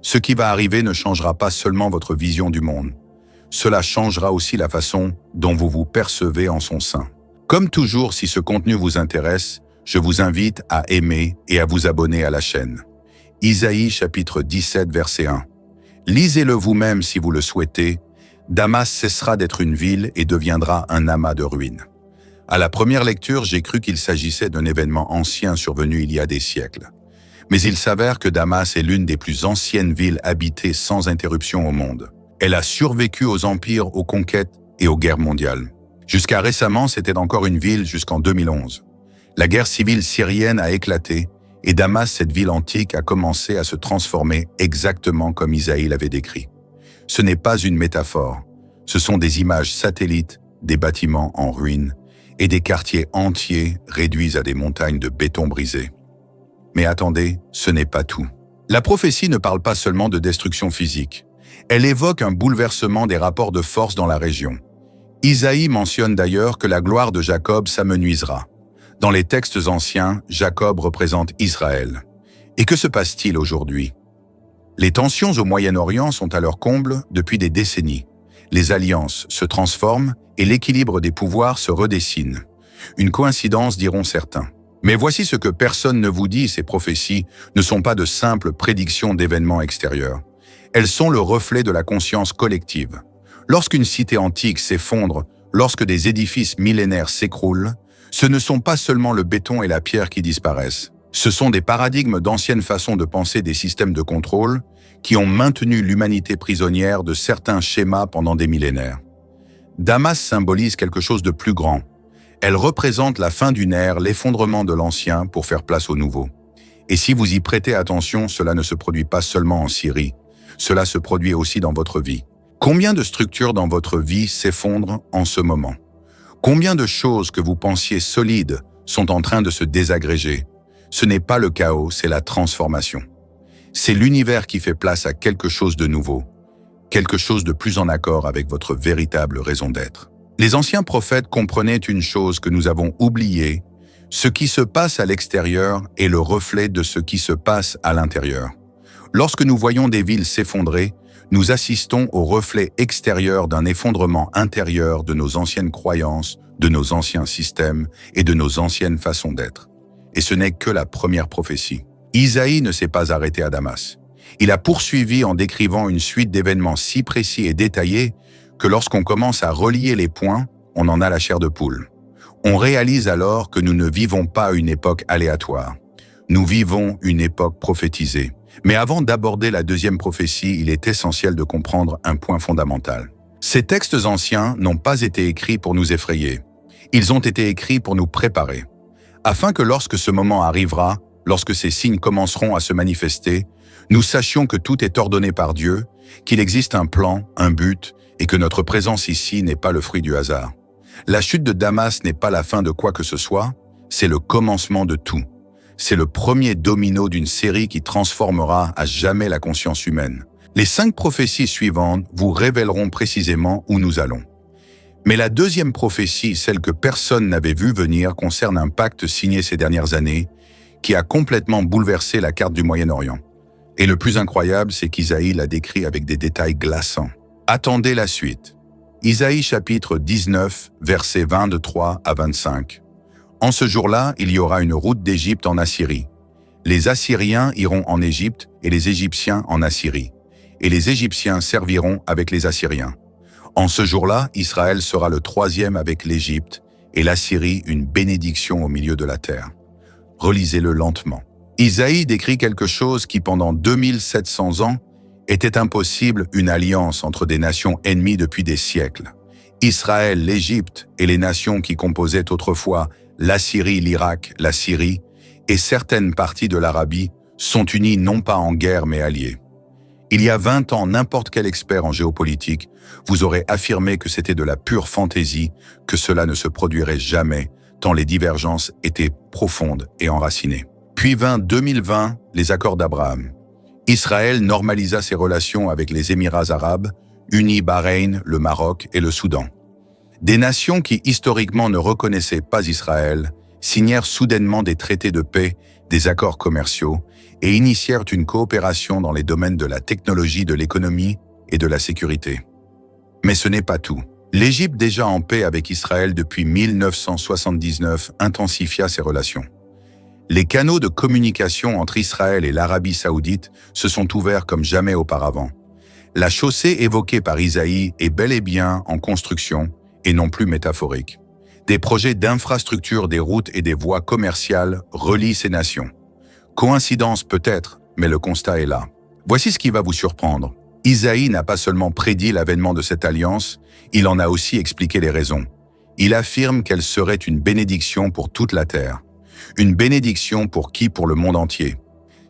Ce qui va arriver ne changera pas seulement votre vision du monde. Cela changera aussi la façon dont vous vous percevez en son sein. Comme toujours, si ce contenu vous intéresse, je vous invite à aimer et à vous abonner à la chaîne. Isaïe chapitre 17 verset 1. Lisez-le vous-même si vous le souhaitez. Damas cessera d'être une ville et deviendra un amas de ruines. À la première lecture, j'ai cru qu'il s'agissait d'un événement ancien survenu il y a des siècles. Mais il s'avère que Damas est l'une des plus anciennes villes habitées sans interruption au monde. Elle a survécu aux empires, aux conquêtes et aux guerres mondiales. Jusqu'à récemment, c'était encore une ville jusqu'en 2011. La guerre civile syrienne a éclaté et Damas, cette ville antique, a commencé à se transformer exactement comme Isaïe l'avait décrit. Ce n'est pas une métaphore, ce sont des images satellites, des bâtiments en ruine et des quartiers entiers réduits à des montagnes de béton brisé. Mais attendez, ce n'est pas tout. La prophétie ne parle pas seulement de destruction physique. Elle évoque un bouleversement des rapports de force dans la région. Isaïe mentionne d'ailleurs que la gloire de Jacob s'amenuisera. Dans les textes anciens, Jacob représente Israël. Et que se passe-t-il aujourd'hui? Les tensions au Moyen-Orient sont à leur comble depuis des décennies. les alliances se transforment et l'équilibre des pouvoirs se redessine. Une coïncidence, diront certains. Mais voici ce que personne ne vous dit, ces prophéties ne sont pas de simples prédictions d'événements extérieurs. Elles sont le reflet de la conscience collective. Lorsqu'une cité antique s'effondre, lorsque des édifices millénaires s'écroulent, ce ne sont pas seulement le béton et la pierre qui disparaissent. Ce sont des paradigmes d'anciennes façons de penser des systèmes de contrôle qui ont maintenu l'humanité prisonnière de certains schémas pendant des millénaires. Damas symbolise quelque chose de plus grand. Elle représente la fin d'une ère, l'effondrement de l'ancien pour faire place au nouveau. Et si vous y prêtez attention, cela ne se produit pas seulement en Syrie, cela se produit aussi dans votre vie. Combien de structures dans votre vie s'effondrent en ce moment? Combien de choses que vous pensiez solides sont en train de se désagréger? Ce n'est pas le chaos, c'est la transformation. C'est l'univers qui fait place à quelque chose de nouveau, quelque chose de plus en accord avec votre véritable raison d'être. Les anciens prophètes comprenaient une chose que nous avons oubliée: ce qui se passe à l'extérieur est le reflet de ce qui se passe à l'intérieur. Lorsque nous voyons des villes s'effondrer, nous assistons au reflet extérieur d'un effondrement intérieur de nos anciennes croyances, de nos anciens systèmes et de nos anciennes façons d'être. Et ce n'est que la première prophétie. Isaïe ne s'est pas arrêté à Damas. Il a poursuivi en décrivant une suite d'événements si précis et détaillés que lorsqu'on commence à relier les points, on en a la chair de poule. On réalise alors que nous ne vivons pas une époque aléatoire. Nous vivons une époque prophétisée. Mais avant d'aborder la deuxième prophétie, il est essentiel de comprendre un point fondamental. Ces textes anciens n'ont pas été écrits pour nous effrayer. Ils ont été écrits pour nous préparer. Afin que lorsque ce moment arrivera, lorsque ces signes commenceront à se manifester, nous sachions que tout est ordonné par Dieu, qu'il existe un plan, un but, et que notre présence ici n'est pas le fruit du hasard. La chute de Damas n'est pas la fin de quoi que ce soit, c'est le commencement de tout. C'est le premier domino d'une série qui transformera à jamais la conscience humaine. Les 5 prophéties suivantes vous révéleront précisément où nous allons. Mais la deuxième prophétie, celle que personne n'avait vue venir, concerne un pacte signé ces dernières années qui a complètement bouleversé la carte du Moyen-Orient. Et le plus incroyable, c'est qu'Isaïe l'a décrit avec des détails glaçants. Attendez la suite. Isaïe chapitre 19, versets 23 à 25. En ce jour-là, il y aura une route d'Égypte en Assyrie. Les Assyriens iront en Égypte et les Égyptiens en Assyrie. Et les Égyptiens serviront avec les Assyriens. En ce jour-là, Israël sera le 3e avec l'Égypte et l'Assyrie une bénédiction au milieu de la terre. Relisez-le lentement. Isaïe décrit quelque chose qui, pendant 2700 ans, était impossible, une alliance entre des nations ennemies depuis des siècles. Israël, l'Égypte et les nations qui composaient autrefois l'Assyrie, l'Irak, la Syrie et certaines parties de l'Arabie sont unies non pas en guerre mais alliées. Il y a 20 ans, n'importe quel expert en géopolitique vous aurait affirmé que c'était de la pure fantaisie, que cela ne se produirait jamais, tant les divergences étaient profondes et enracinées. Puis vint 2020, les accords d'Abraham. Israël normalisa ses relations avec les Émirats arabes, unit Bahreïn, le Maroc et le Soudan. Des nations qui historiquement ne reconnaissaient pas Israël signèrent soudainement des traités de paix, des accords commerciaux et initièrent une coopération dans les domaines de la technologie, de l'économie et de la sécurité. Mais ce n'est pas tout. L'Égypte, déjà en paix avec Israël depuis 1979, intensifia ses relations. Les canaux de communication entre Israël et l'Arabie saoudite se sont ouverts comme jamais auparavant. La chaussée évoquée par Isaïe est bel et bien en construction et non plus métaphorique. Des projets d'infrastructure, des routes et des voies commerciales relient ces nations. Coïncidence peut-être, mais le constat est là. Voici ce qui va vous surprendre. Isaïe n'a pas seulement prédit l'avènement de cette alliance, il en a aussi expliqué les raisons. Il affirme qu'elle serait une bénédiction pour toute la terre. Une bénédiction pour qui? Pour le monde entier.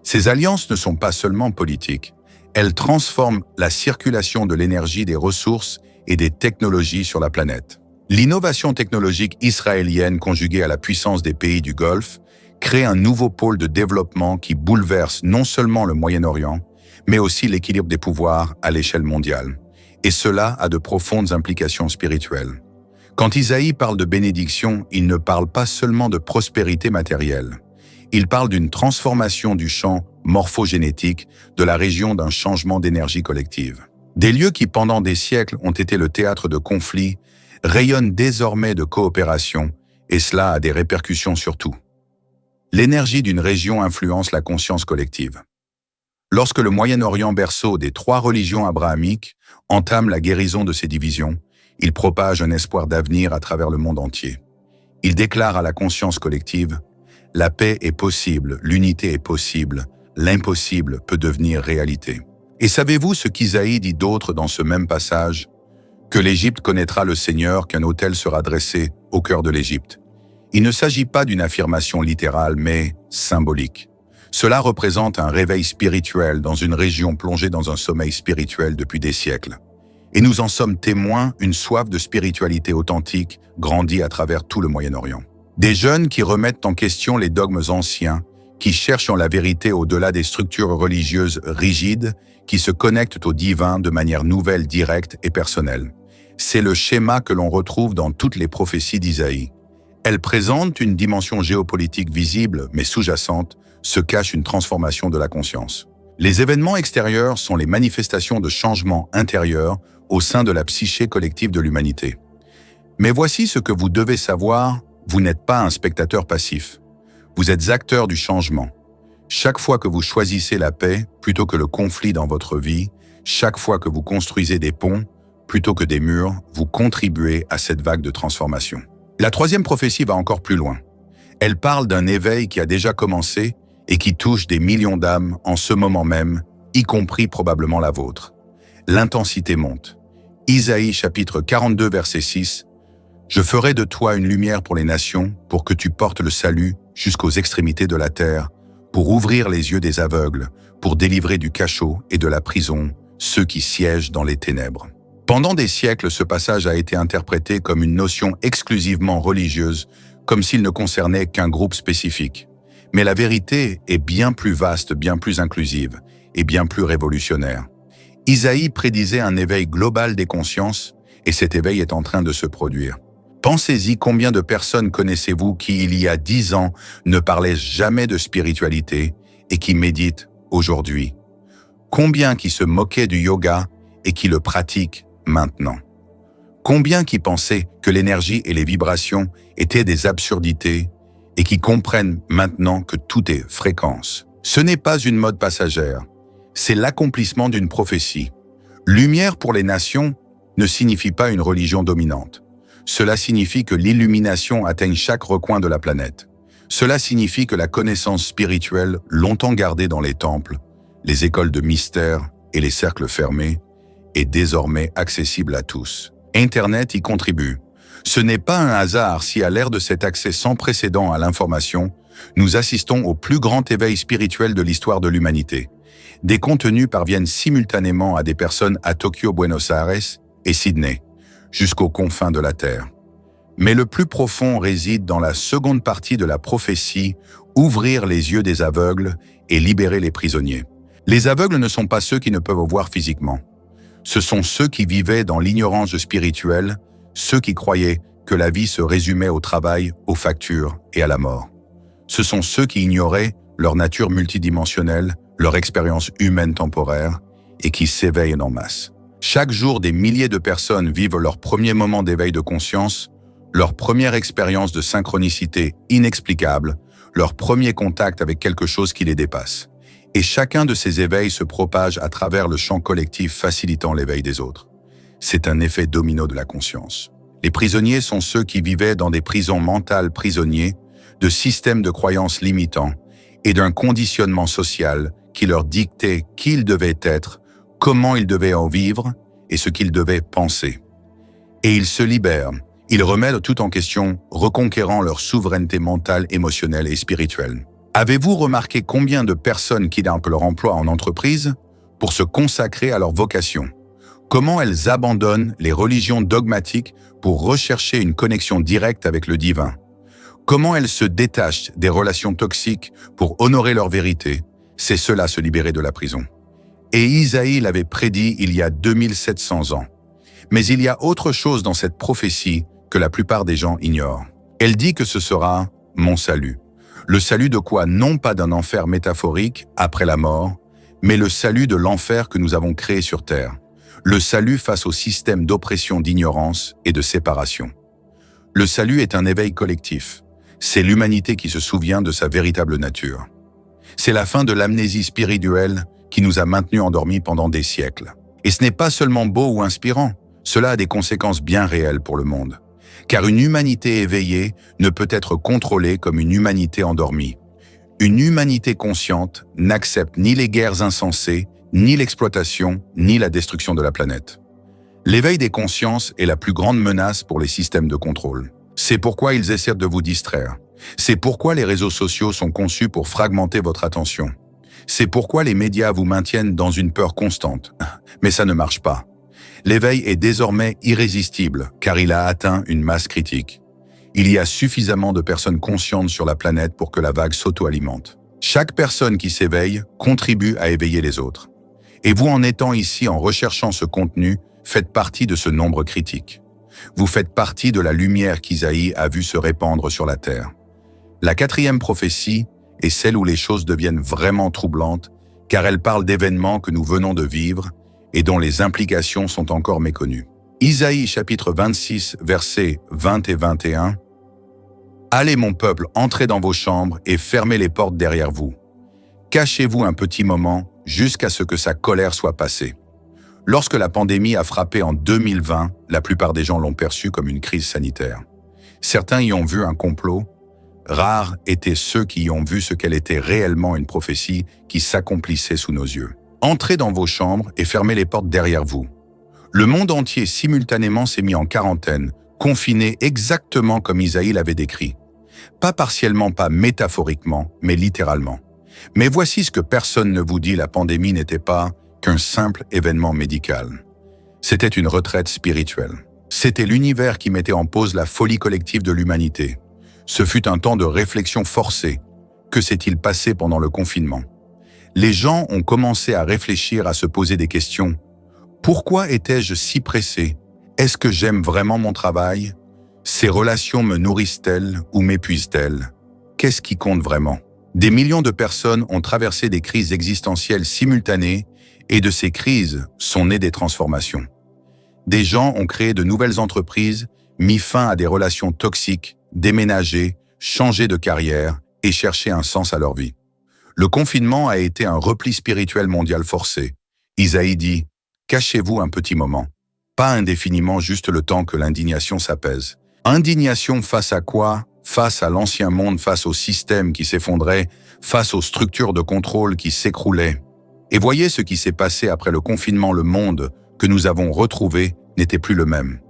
Ces alliances ne sont pas seulement politiques. Elles transforment la circulation de l'énergie, des ressources et des technologies sur la planète. L'innovation technologique israélienne conjuguée à la puissance des pays du Golfe crée un nouveau pôle de développement qui bouleverse non seulement le Moyen-Orient, mais aussi l'équilibre des pouvoirs à l'échelle mondiale. Et cela a de profondes implications spirituelles. Quand Isaïe parle de bénédiction, il ne parle pas seulement de prospérité matérielle. Il parle d'une transformation du champ morphogénétique de la région d'un changement d'énergie collective. Des lieux qui, pendant des siècles, ont été le théâtre de conflits, rayonnent désormais de coopération, et cela a des répercussions sur tout. L'énergie d'une région influence la conscience collective. Lorsque le Moyen-Orient, berceau des 3 religions abrahamiques, entame la guérison de ses divisions, il propage un espoir d'avenir à travers le monde entier. Il déclare à la conscience collective « La paix est possible, l'unité est possible, l'impossible peut devenir réalité ». Et savez-vous ce qu'Isaïe dit d'autre dans ce même passage? Que l'Égypte connaîtra le Seigneur, qu'un autel sera dressé au cœur de l'Égypte. Il ne s'agit pas d'une affirmation littérale, mais symbolique. Cela représente un réveil spirituel dans une région plongée dans un sommeil spirituel depuis des siècles. Et nous en sommes témoins, une soif de spiritualité authentique grandit à travers tout le Moyen-Orient. Des jeunes qui remettent en question les dogmes anciens, qui cherchent la vérité au-delà des structures religieuses rigides, qui se connectent au divin de manière nouvelle, directe et personnelle. C'est le schéma que l'on retrouve dans toutes les prophéties d'Isaïe. Elles présentent une dimension géopolitique visible, mais sous-jacente, se cache une transformation de la conscience. Les événements extérieurs sont les manifestations de changements intérieurs au sein de la psyché collective de l'humanité. Mais voici ce que vous devez savoir, vous n'êtes pas un spectateur passif. Vous êtes acteur du changement. Chaque fois que vous choisissez la paix plutôt que le conflit dans votre vie, chaque fois que vous construisez des ponts plutôt que des murs, vous contribuez à cette vague de transformation. La 3e prophétie va encore plus loin. Elle parle d'un éveil qui a déjà commencé et qui touche des millions d'âmes en ce moment même, y compris probablement la vôtre. L'intensité monte. Isaïe chapitre 42 verset 6 « Je ferai de toi une lumière pour les nations, pour que tu portes le salut jusqu'aux extrémités de la terre, pour ouvrir les yeux des aveugles, pour délivrer du cachot et de la prison ceux qui siègent dans les ténèbres. » Pendant des siècles, ce passage a été interprété comme une notion exclusivement religieuse, comme s'il ne concernait qu'un groupe spécifique. Mais la vérité est bien plus vaste, bien plus inclusive et bien plus révolutionnaire. Isaïe prédisait un éveil global des consciences et cet éveil est en train de se produire. Pensez-y, combien de personnes connaissez-vous qui, il y a 10 ans, ne parlaient jamais de spiritualité et qui méditent aujourd'hui? Combien qui se moquaient du yoga et qui le pratiquent maintenant? Combien qui pensaient que l'énergie et les vibrations étaient des absurdités et qui comprennent maintenant que tout est fréquence? Ce n'est pas une mode passagère, c'est l'accomplissement d'une prophétie. Lumière pour les nations ne signifie pas une religion dominante. Cela signifie que l'illumination atteigne chaque recoin de la planète. Cela signifie que la connaissance spirituelle, longtemps gardée dans les temples, les écoles de mystère et les cercles fermés, est désormais accessible à tous. Internet y contribue. Ce n'est pas un hasard si à l'ère de cet accès sans précédent à l'information, nous assistons au plus grand éveil spirituel de l'histoire de l'humanité. Des contenus parviennent simultanément à des personnes à Tokyo, Buenos Aires et Sydney, jusqu'aux confins de la Terre. Mais le plus profond réside dans la seconde partie de la prophétie, ouvrir les yeux des aveugles et libérer les prisonniers. Les aveugles ne sont pas ceux qui ne peuvent voir physiquement. Ce sont ceux qui vivaient dans l'ignorance spirituelle, ceux qui croyaient que la vie se résumait au travail, aux factures et à la mort. Ce sont ceux qui ignoraient leur nature multidimensionnelle, leur expérience humaine temporaire et qui s'éveillent en masse. Chaque jour, des milliers de personnes vivent leur premier moment d'éveil de conscience, leur première expérience de synchronicité inexplicable, leur premier contact avec quelque chose qui les dépasse. Et chacun de ces éveils se propage à travers le champ collectif facilitant l'éveil des autres. C'est un effet domino de la conscience. Les prisonniers sont ceux qui vivaient dans des prisons mentales prisonniers, de systèmes de croyances limitants et d'un conditionnement social qui leur dictait qui ils devaient être, comment ils devaient en vivre et ce qu'ils devaient penser. Et ils se libèrent, ils remettent tout en question, reconquérant leur souveraineté mentale, émotionnelle et spirituelle. Avez-vous remarqué combien de personnes quittent leur emploi en entreprise pour se consacrer à leur vocation? Comment elles abandonnent les religions dogmatiques pour rechercher une connexion directe avec le divin? Comment elles se détachent des relations toxiques pour honorer leur vérité? C'est cela, se libérer de la prison. Et Isaïe l'avait prédit il y a 2700 ans. Mais il y a autre chose dans cette prophétie que la plupart des gens ignorent. Elle dit que ce sera « mon salut ». Le salut de quoi? Non pas d'un enfer métaphorique après la mort, mais le salut de l'enfer que nous avons créé sur terre. Le salut face au système d'oppression, d'ignorance et de séparation. Le salut est un éveil collectif. C'est l'humanité qui se souvient de sa véritable nature. C'est la fin de l'amnésie spirituelle qui nous a maintenus endormis pendant des siècles. Et ce n'est pas seulement beau ou inspirant, cela a des conséquences bien réelles pour le monde. Car une humanité éveillée ne peut être contrôlée comme une humanité endormie. Une humanité consciente n'accepte ni les guerres insensées, ni l'exploitation, ni la destruction de la planète. L'éveil des consciences est la plus grande menace pour les systèmes de contrôle. C'est pourquoi ils essaient de vous distraire. C'est pourquoi les réseaux sociaux sont conçus pour fragmenter votre attention. C'est pourquoi les médias vous maintiennent dans une peur constante. Mais ça ne marche pas. L'éveil est désormais irrésistible, car il a atteint une masse critique. Il y a suffisamment de personnes conscientes sur la planète pour que la vague s'auto-alimente. Chaque personne qui s'éveille contribue à éveiller les autres. Et vous, en étant ici, en recherchant ce contenu, faites partie de ce nombre critique. Vous faites partie de la lumière qu'Isaïe a vue se répandre sur la terre. La 4e prophétie est celle où les choses deviennent vraiment troublantes, car elle parle d'événements que nous venons de vivre et dont les implications sont encore méconnues. Isaïe chapitre 26, versets 20 et 21. « Allez mon peuple, entrez dans vos chambres et fermez les portes derrière vous. Cachez-vous un petit moment jusqu'à ce que sa colère soit passée. » Lorsque la pandémie a frappé en 2020, la plupart des gens l'ont perçue comme une crise sanitaire. Certains y ont vu un complot. Rares étaient ceux qui y ont vu ce qu'elle était réellement, une prophétie qui s'accomplissait sous nos yeux. Entrez dans vos chambres et fermez les portes derrière vous. Le monde entier simultanément s'est mis en quarantaine, confiné exactement comme Isaïe l'avait décrit. Pas partiellement, pas métaphoriquement, mais littéralement. Mais voici ce que personne ne vous dit, la pandémie n'était pas qu'un simple événement médical. C'était une retraite spirituelle. C'était l'univers qui mettait en pause la folie collective de l'humanité. Ce fut un temps de réflexion forcée. Que s'est-il passé pendant le confinement? Les gens ont commencé à réfléchir, à se poser des questions. Pourquoi étais-je si pressé? Est-ce que j'aime vraiment mon travail? Ces relations me nourrissent-elles ou m'épuisent-elles? Qu'est-ce qui compte vraiment? Des millions de personnes ont traversé des crises existentielles simultanées et de ces crises sont nées des transformations. Des gens ont créé de nouvelles entreprises, mis fin à des relations toxiques, déménagé, changé de carrière et cherché un sens à leur vie. Le confinement a été un repli spirituel mondial forcé. Isaïe dit « Cachez-vous un petit moment ». Pas indéfiniment, juste le temps que l'indignation s'apaise. Indignation face à quoi? Face à l'ancien monde, face au système qui s'effondrait, face aux structures de contrôle qui s'écroulaient. Et voyez ce qui s'est passé après le confinement. Le monde que nous avons retrouvé n'était plus le même.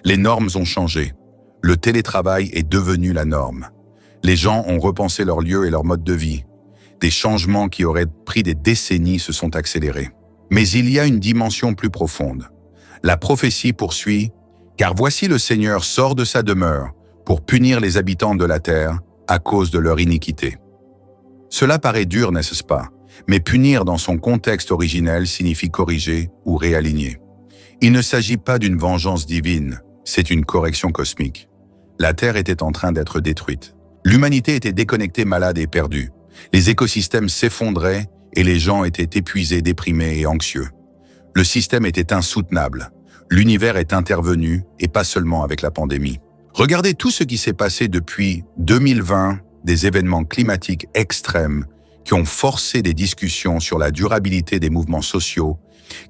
Les normes ont changé. Le télétravail est devenu la norme. Les gens ont repensé leur lieu et leur mode de vie. Des changements qui auraient pris des décennies se sont accélérés. Mais il y a une dimension plus profonde. La prophétie poursuit « Car voici le Seigneur sort de sa demeure pour punir les habitants de la terre à cause de leur iniquité. » Cela paraît dur, n'est-ce pas? Mais punir dans son contexte originel signifie corriger ou réaligner. Il ne s'agit pas d'une vengeance divine, c'est une correction cosmique. La Terre était en train d'être détruite. L'humanité était déconnectée, malade et perdue. Les écosystèmes s'effondraient et les gens étaient épuisés, déprimés et anxieux. Le système était insoutenable. L'univers est intervenu et pas seulement avec la pandémie. Regardez tout ce qui s'est passé depuis 2020, des événements climatiques extrêmes qui ont forcé des discussions sur la durabilité des mouvements sociaux,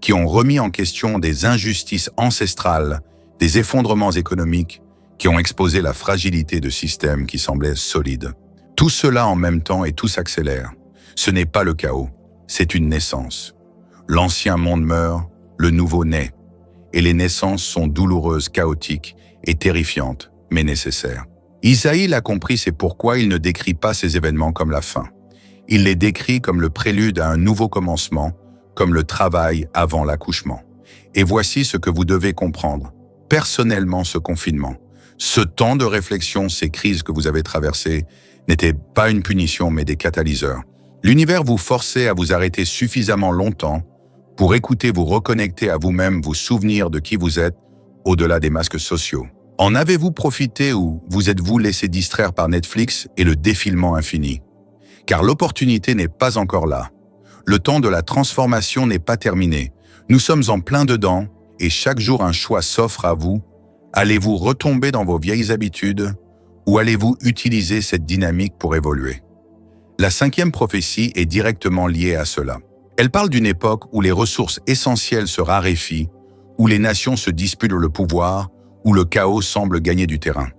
qui ont remis en question des injustices ancestrales, des effondrements économiques, qui ont exposé la fragilité de systèmes qui semblaient solides. Tout cela en même temps et tout s'accélère. Ce n'est pas le chaos, c'est une naissance. L'ancien monde meurt, le nouveau naît. Et les naissances sont douloureuses, chaotiques et terrifiantes, mais nécessaires. Isaïe l'a compris, c'est pourquoi il ne décrit pas ces événements comme la fin. Il les décrit comme le prélude à un nouveau commencement, comme le travail avant l'accouchement. Et voici ce que vous devez comprendre. Personnellement, ce confinement, ce temps de réflexion, ces crises que vous avez traversées, n'étaient pas une punition, mais des catalyseurs. L'univers vous forçait à vous arrêter suffisamment longtemps pour écouter, vous reconnecter à vous-même, vous souvenir de qui vous êtes au-delà des masques sociaux. En avez-vous profité ou vous êtes-vous laissé distraire par Netflix et le défilement infini? Car l'opportunité n'est pas encore là. Le temps de la transformation n'est pas terminé. Nous sommes en plein dedans et chaque jour un choix s'offre à vous. Allez-vous retomber dans vos vieilles habitudes ou allez-vous utiliser cette dynamique pour évoluer? La 5e prophétie est directement liée à cela. Elle parle d'une époque où les ressources essentielles se raréfient, où les nations se disputent le pouvoir, où le chaos semble gagner du terrain.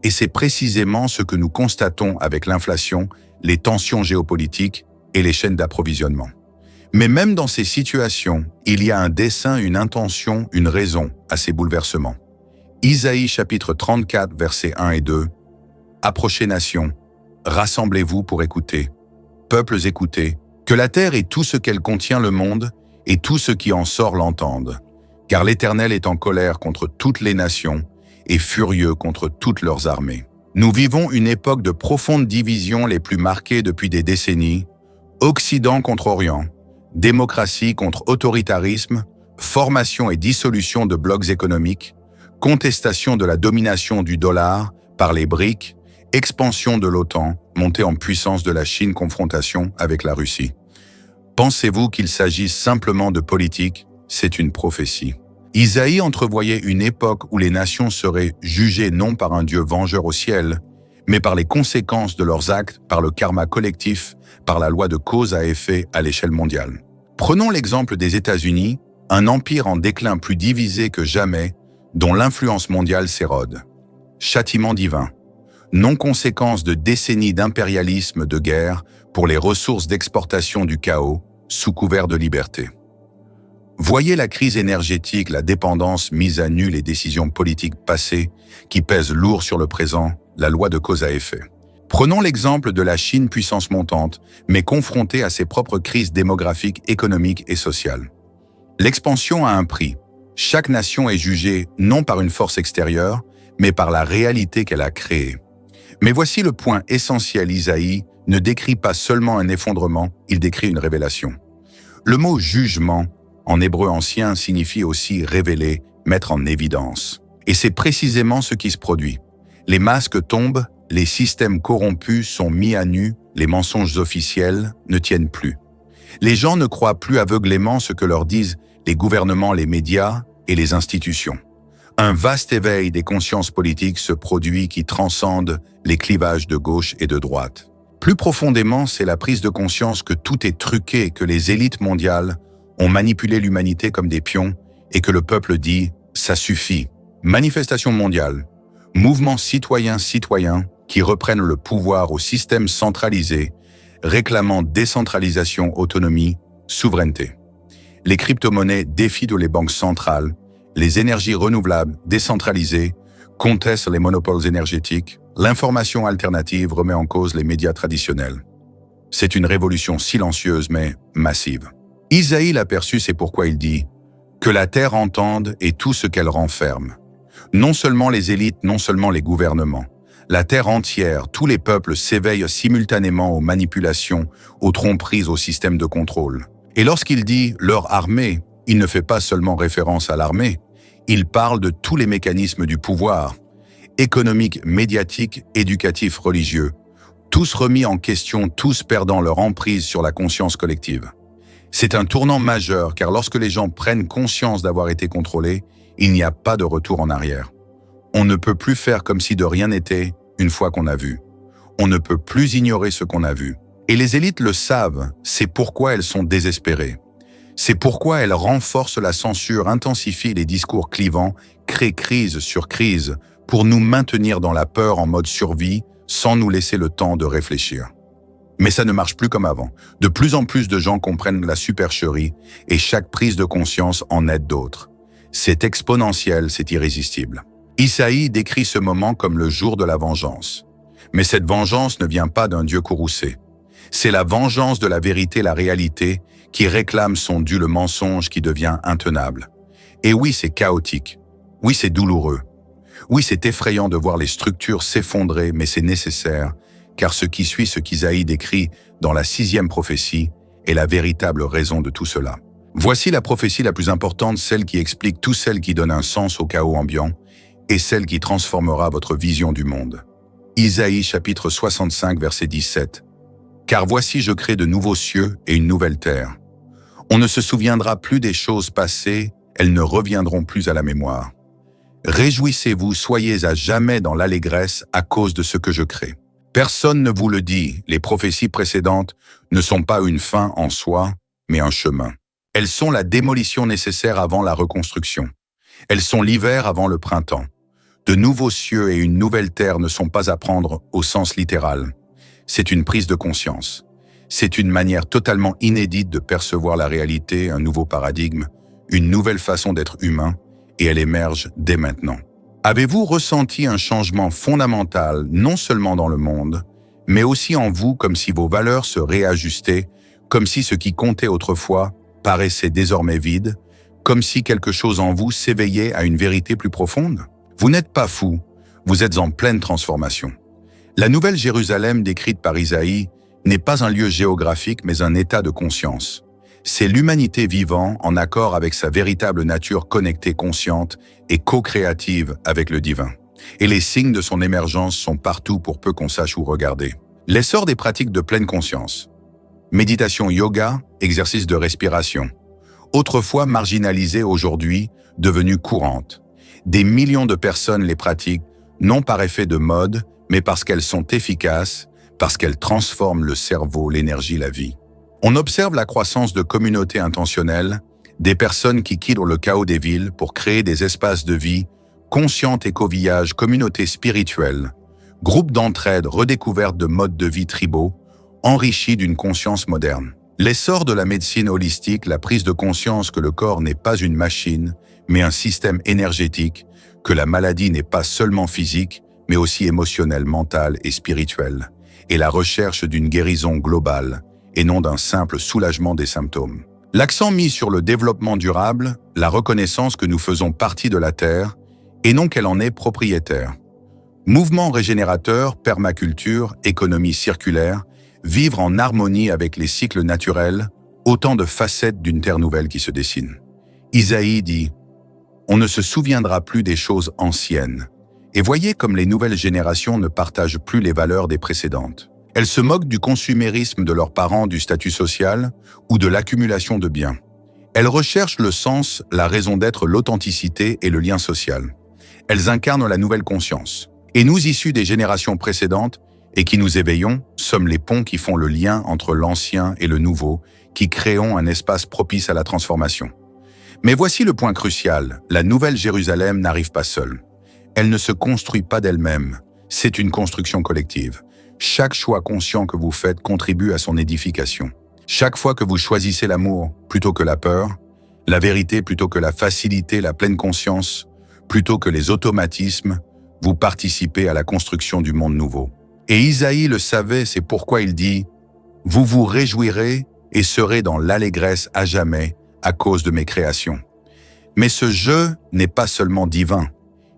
Et c'est précisément ce que nous constatons avec l'inflation, les tensions géopolitiques et les chaînes d'approvisionnement. Mais même dans ces situations, il y a un dessein, une intention, une raison à ces bouleversements. Isaïe chapitre 34, versets 1 et 2. « Approchez nations, rassemblez-vous pour écouter. Peuples écoutez, que la terre et tout ce qu'elle contient le monde, et tout ce qui en sort l'entendent. Car l'Éternel est en colère contre toutes les nations, et furieux contre toutes leurs armées. » Nous vivons une époque de profondes divisions les plus marquées depuis des décennies, Occident contre Orient, démocratie contre autoritarisme, formation et dissolution de blocs économiques, contestation de la domination du dollar par les BRICS, expansion de l'OTAN, montée en puissance de la Chine, confrontation avec la Russie. Pensez-vous qu'il s'agisse simplement de politique? C'est une prophétie. Isaïe entrevoyait une époque où les nations seraient jugées non par un Dieu vengeur au ciel, mais par les conséquences de leurs actes, par le karma collectif, par la loi de cause à effet à l'échelle mondiale. Prenons l'exemple des États-Unis, un empire en déclin plus divisé que jamais, dont l'influence mondiale s'érode. Châtiment divin. Non-conséquence de décennies d'impérialisme, de guerre, pour les ressources d'exportation du chaos, sous couvert de liberté. Voyez la crise énergétique, la dépendance mise à nu, les décisions politiques passées, qui pèsent lourd sur le présent, la loi de cause à effet. Prenons l'exemple de la Chine, puissance montante, mais confrontée à ses propres crises démographiques, économiques et sociales. L'expansion a un prix. Chaque nation est jugée non par une force extérieure, mais par la réalité qu'elle a créée. Mais voici le point essentiel, Isaïe ne décrit pas seulement un effondrement, il décrit une révélation. Le mot « jugement » en hébreu ancien signifie aussi « révéler », mettre en évidence. Et c'est précisément ce qui se produit. Les masques tombent, les systèmes corrompus sont mis à nu, les mensonges officiels ne tiennent plus. Les gens ne croient plus aveuglément ce que leur disent les gouvernements, les médias et les institutions. Un vaste éveil des consciences politiques se produit qui transcende les clivages de gauche et de droite. Plus profondément, c'est la prise de conscience que tout est truqué, que les élites mondiales ont manipulé l'humanité comme des pions et que le peuple dit « ça suffit ». Manifestation mondiale, mouvements citoyens qui reprennent le pouvoir au système centralisé, réclamant décentralisation, autonomie, souveraineté. Les crypto-monnaies défient les banques centrales, les énergies renouvelables décentralisées contestent les monopoles énergétiques, l'information alternative remet en cause les médias traditionnels. C'est une révolution silencieuse mais massive. Isaïe l'aperçut, c'est pourquoi il dit « Que la terre entende et tout ce qu'elle renferme ». Non seulement les élites, non seulement les gouvernements. La terre entière, tous les peuples s'éveillent simultanément aux manipulations, aux tromperies, aux systèmes de contrôle. Et lorsqu'il dit « leur armée », il ne fait pas seulement référence à l'armée, il parle de tous les mécanismes du pouvoir, économique, médiatique, éducatif, religieux, tous remis en question, tous perdant leur emprise sur la conscience collective. C'est un tournant majeur car lorsque les gens prennent conscience d'avoir été contrôlés, il n'y a pas de retour en arrière. On ne peut plus faire comme si de rien n'était une fois qu'on a vu. On ne peut plus ignorer ce qu'on a vu. Et les élites le savent, c'est pourquoi elles sont désespérées. C'est pourquoi elles renforcent la censure, intensifient les discours clivants, créent crise sur crise pour nous maintenir dans la peur en mode survie sans nous laisser le temps de réfléchir. Mais ça ne marche plus comme avant. De plus en plus de gens comprennent la supercherie et chaque prise de conscience en aide d'autres. C'est exponentiel, c'est irrésistible. Isaïe décrit ce moment comme le jour de la vengeance. Mais cette vengeance ne vient pas d'un Dieu courroucé. C'est la vengeance de la vérité, la réalité, qui réclame son dû, le mensonge qui devient intenable. Et oui, c'est chaotique. Oui, c'est douloureux. Oui, c'est effrayant de voir les structures s'effondrer, mais c'est nécessaire, car ce qui suit, ce qu'Isaïe décrit dans la 6e prophétie, est la véritable raison de tout cela. Voici la prophétie la plus importante, celle qui explique tout, celle qui donne un sens au chaos ambiant, et celle qui transformera votre vision du monde. Isaïe chapitre 65, verset 17. « Car voici je crée de nouveaux cieux et une nouvelle terre. On ne se souviendra plus des choses passées, elles ne reviendront plus à la mémoire. Réjouissez-vous, soyez à jamais dans l'allégresse à cause de ce que je crée. Personne ne vous le dit, les prophéties précédentes ne sont pas une fin en soi, mais un chemin. Elles sont la démolition nécessaire avant la reconstruction. Elles sont l'hiver avant le printemps. De nouveaux cieux et une nouvelle terre ne sont pas à prendre au sens littéral. C'est une prise de conscience. C'est une manière totalement inédite de percevoir la réalité, un nouveau paradigme, une nouvelle façon d'être humain, et elle émerge dès maintenant. Avez-vous ressenti un changement fondamental, non seulement dans le monde, mais aussi en vous, comme si vos valeurs se réajustaient, comme si ce qui comptait autrefois paraissait désormais vide, comme si quelque chose en vous s'éveillait à une vérité plus profonde? Vous n'êtes pas fou, vous êtes en pleine transformation. La Nouvelle Jérusalem décrite par Isaïe n'est pas un lieu géographique mais un état de conscience. C'est l'humanité vivant en accord avec sa véritable nature connectée, consciente et co-créative avec le divin. Et les signes de son émergence sont partout pour peu qu'on sache où regarder. L'essor des pratiques de pleine conscience. Méditation yoga, exercice de respiration. Autrefois marginalisées, aujourd'hui devenues courantes. Des millions de personnes les pratiquent, non par effet de mode, mais parce qu'elles sont efficaces, parce qu'elles transforment le cerveau, l'énergie, la vie. On observe la croissance de communautés intentionnelles, des personnes qui quittent le chaos des villes pour créer des espaces de vie, conscientes et covillages, communautés spirituelles, groupes d'entraide, redécouverte de modes de vie tribaux, enrichis d'une conscience moderne. L'essor de la médecine holistique, la prise de conscience que le corps n'est pas une machine, mais un système énergétique, que la maladie n'est pas seulement physique, mais aussi émotionnelle, mentale et spirituelle, et la recherche d'une guérison globale, et non d'un simple soulagement des symptômes. L'accent mis sur le développement durable, la reconnaissance que nous faisons partie de la Terre, et non qu'elle en est propriétaire. Mouvement régénérateur, permaculture, économie circulaire, vivre en harmonie avec les cycles naturels, autant de facettes d'une terre nouvelle qui se dessine. Isaïe dit « On ne se souviendra plus des choses anciennes ». Et voyez comme les nouvelles générations ne partagent plus les valeurs des précédentes. Elles se moquent du consumérisme de leurs parents, du statut social ou de l'accumulation de biens. Elles recherchent le sens, la raison d'être, l'authenticité et le lien social. Elles incarnent la nouvelle conscience. Et nous, issus des générations précédentes, et qui nous éveillons, sommes les ponts qui font le lien entre l'ancien et le nouveau, qui créons un espace propice à la transformation. Mais voici le point crucial, la Nouvelle Jérusalem n'arrive pas seule. Elle ne se construit pas d'elle-même, c'est une construction collective. Chaque choix conscient que vous faites contribue à son édification. Chaque fois que vous choisissez l'amour plutôt que la peur, la vérité plutôt que la facilité, la pleine conscience, plutôt que les automatismes, vous participez à la construction du monde nouveau. Et Isaïe le savait, c'est pourquoi il dit « Vous vous réjouirez et serez dans l'allégresse à jamais à cause de mes créations. » Mais ce « je » n'est pas seulement divin.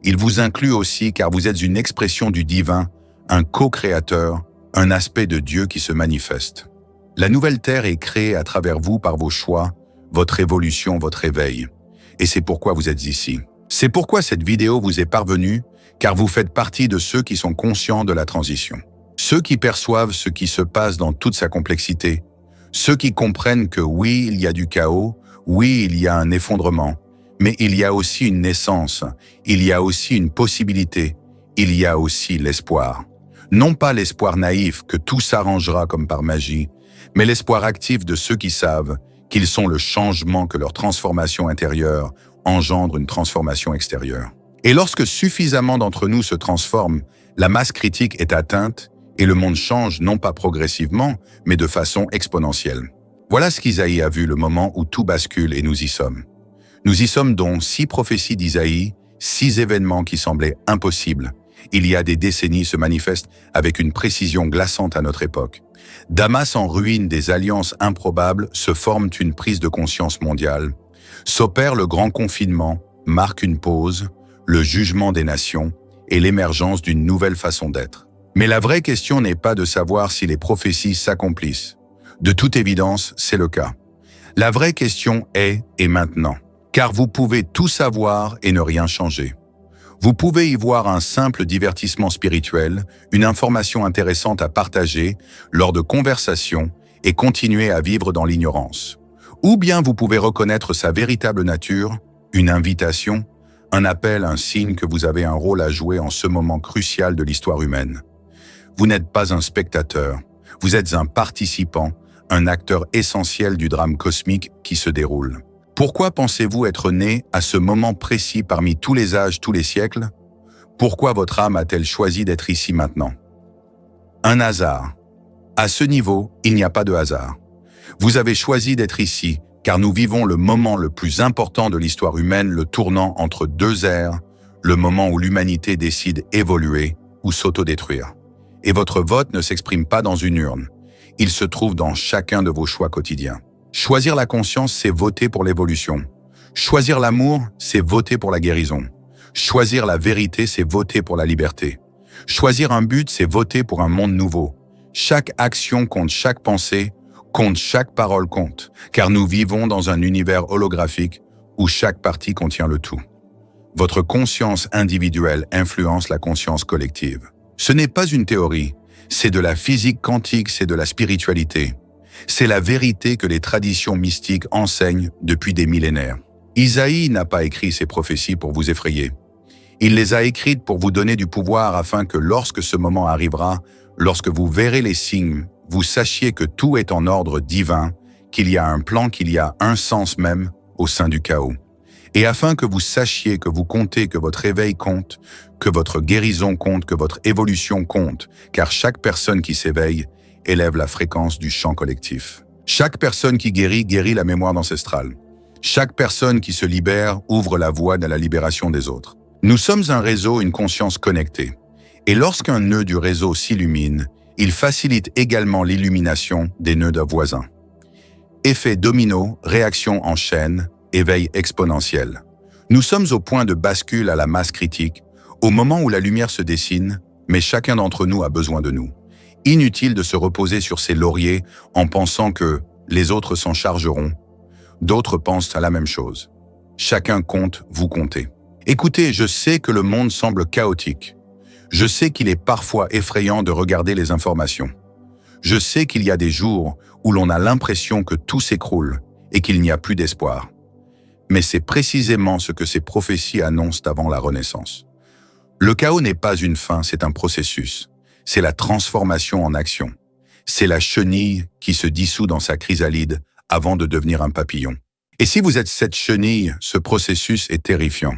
Il vous inclut aussi car vous êtes une expression du divin, un co-créateur, un aspect de Dieu qui se manifeste. La nouvelle terre est créée à travers vous par vos choix, votre évolution, votre éveil. Et c'est pourquoi vous êtes ici. C'est pourquoi cette vidéo vous est parvenue, car vous faites partie de ceux qui sont conscients de la transition. Ceux qui perçoivent ce qui se passe dans toute sa complexité. Ceux qui comprennent que oui, il y a du chaos, oui, il y a un effondrement, mais il y a aussi une naissance, il y a aussi une possibilité, il y a aussi l'espoir. Non pas l'espoir naïf que tout s'arrangera comme par magie, mais l'espoir actif de ceux qui savent qu'ils sont le changement que leur transformation intérieure engendre une transformation extérieure. Et lorsque suffisamment d'entre nous se transforment, la masse critique est atteinte et le monde change non pas progressivement, mais de façon exponentielle. Voilà ce qu'Isaïe a vu, le moment où tout bascule, et nous y sommes. Nous y sommes donc 6 prophéties d'Isaïe, 6 événements qui semblaient impossibles. Il y a des décennies se manifestent avec une précision glaçante à notre époque. Damas en ruine, des alliances improbables, se forment une prise de conscience mondiale. S'opère le grand confinement, marque une pause, le jugement des nations et l'émergence d'une nouvelle façon d'être. Mais la vraie question n'est pas de savoir si les prophéties s'accomplissent. De toute évidence, c'est le cas. La vraie question est « et maintenant ?» Car vous pouvez tout savoir et ne rien changer. Vous pouvez y voir un simple divertissement spirituel, une information intéressante à partager lors de conversations et continuer à vivre dans l'ignorance. Ou bien vous pouvez reconnaître sa véritable nature, une invitation, un appel, un signe que vous avez un rôle à jouer en ce moment crucial de l'histoire humaine. Vous n'êtes pas un spectateur, vous êtes un participant, un acteur essentiel du drame cosmique qui se déroule. Pourquoi pensez-vous être né à ce moment précis parmi tous les âges, tous les siècles? Pourquoi votre âme a-t-elle choisi d'être ici maintenant? Un hasard. À ce niveau, il n'y a pas de hasard. Vous avez choisi d'être ici, car nous vivons le moment le plus important de l'histoire humaine, le tournant entre deux ères, le moment où l'humanité décide évoluer ou s'autodétruire. Et votre vote ne s'exprime pas dans une urne. Il se trouve dans chacun de vos choix quotidiens. Choisir la conscience, c'est voter pour l'évolution. Choisir l'amour, c'est voter pour la guérison. Choisir la vérité, c'est voter pour la liberté. Choisir un but, c'est voter pour un monde nouveau. Chaque action compte, chaque pensée compte, chaque parole compte, car nous vivons dans un univers holographique où chaque partie contient le tout. Votre conscience individuelle influence la conscience collective. Ce n'est pas une théorie, c'est de la physique quantique, c'est de la spiritualité. C'est la vérité que les traditions mystiques enseignent depuis des millénaires. Isaïe n'a pas écrit ces prophéties pour vous effrayer. Il les a écrites pour vous donner du pouvoir afin que lorsque ce moment arrivera, lorsque vous verrez les signes, vous sachiez que tout est en ordre divin, qu'il y a un plan, qu'il y a un sens même au sein du chaos. Et afin que vous sachiez que vous comptez, que votre éveil compte, que votre guérison compte, que votre évolution compte, car chaque personne qui s'éveille élève la fréquence du chant collectif. Chaque personne qui guérit, guérit la mémoire ancestrale. Chaque personne qui se libère ouvre la voie de la libération des autres. Nous sommes un réseau, une conscience connectée. Et lorsqu'un nœud du réseau s'illumine, il facilite également l'illumination des nœuds d'un voisin. Effet domino, réaction en chaîne, éveil exponentiel. Nous sommes au point de bascule à la masse critique, au moment où la lumière se dessine, mais chacun d'entre nous a besoin de nous. Inutile de se reposer sur ses lauriers en pensant que les autres s'en chargeront. D'autres pensent à la même chose. Chacun compte, vous comptez. Écoutez, je sais que le monde semble chaotique. Je sais qu'il est parfois effrayant de regarder les informations. Je sais qu'il y a des jours où l'on a l'impression que tout s'écroule et qu'il n'y a plus d'espoir. Mais c'est précisément ce que ces prophéties annoncent avant la Renaissance. Le chaos n'est pas une fin, c'est un processus. C'est la transformation en action. C'est la chenille qui se dissout dans sa chrysalide avant de devenir un papillon. Et si vous êtes cette chenille, ce processus est terrifiant.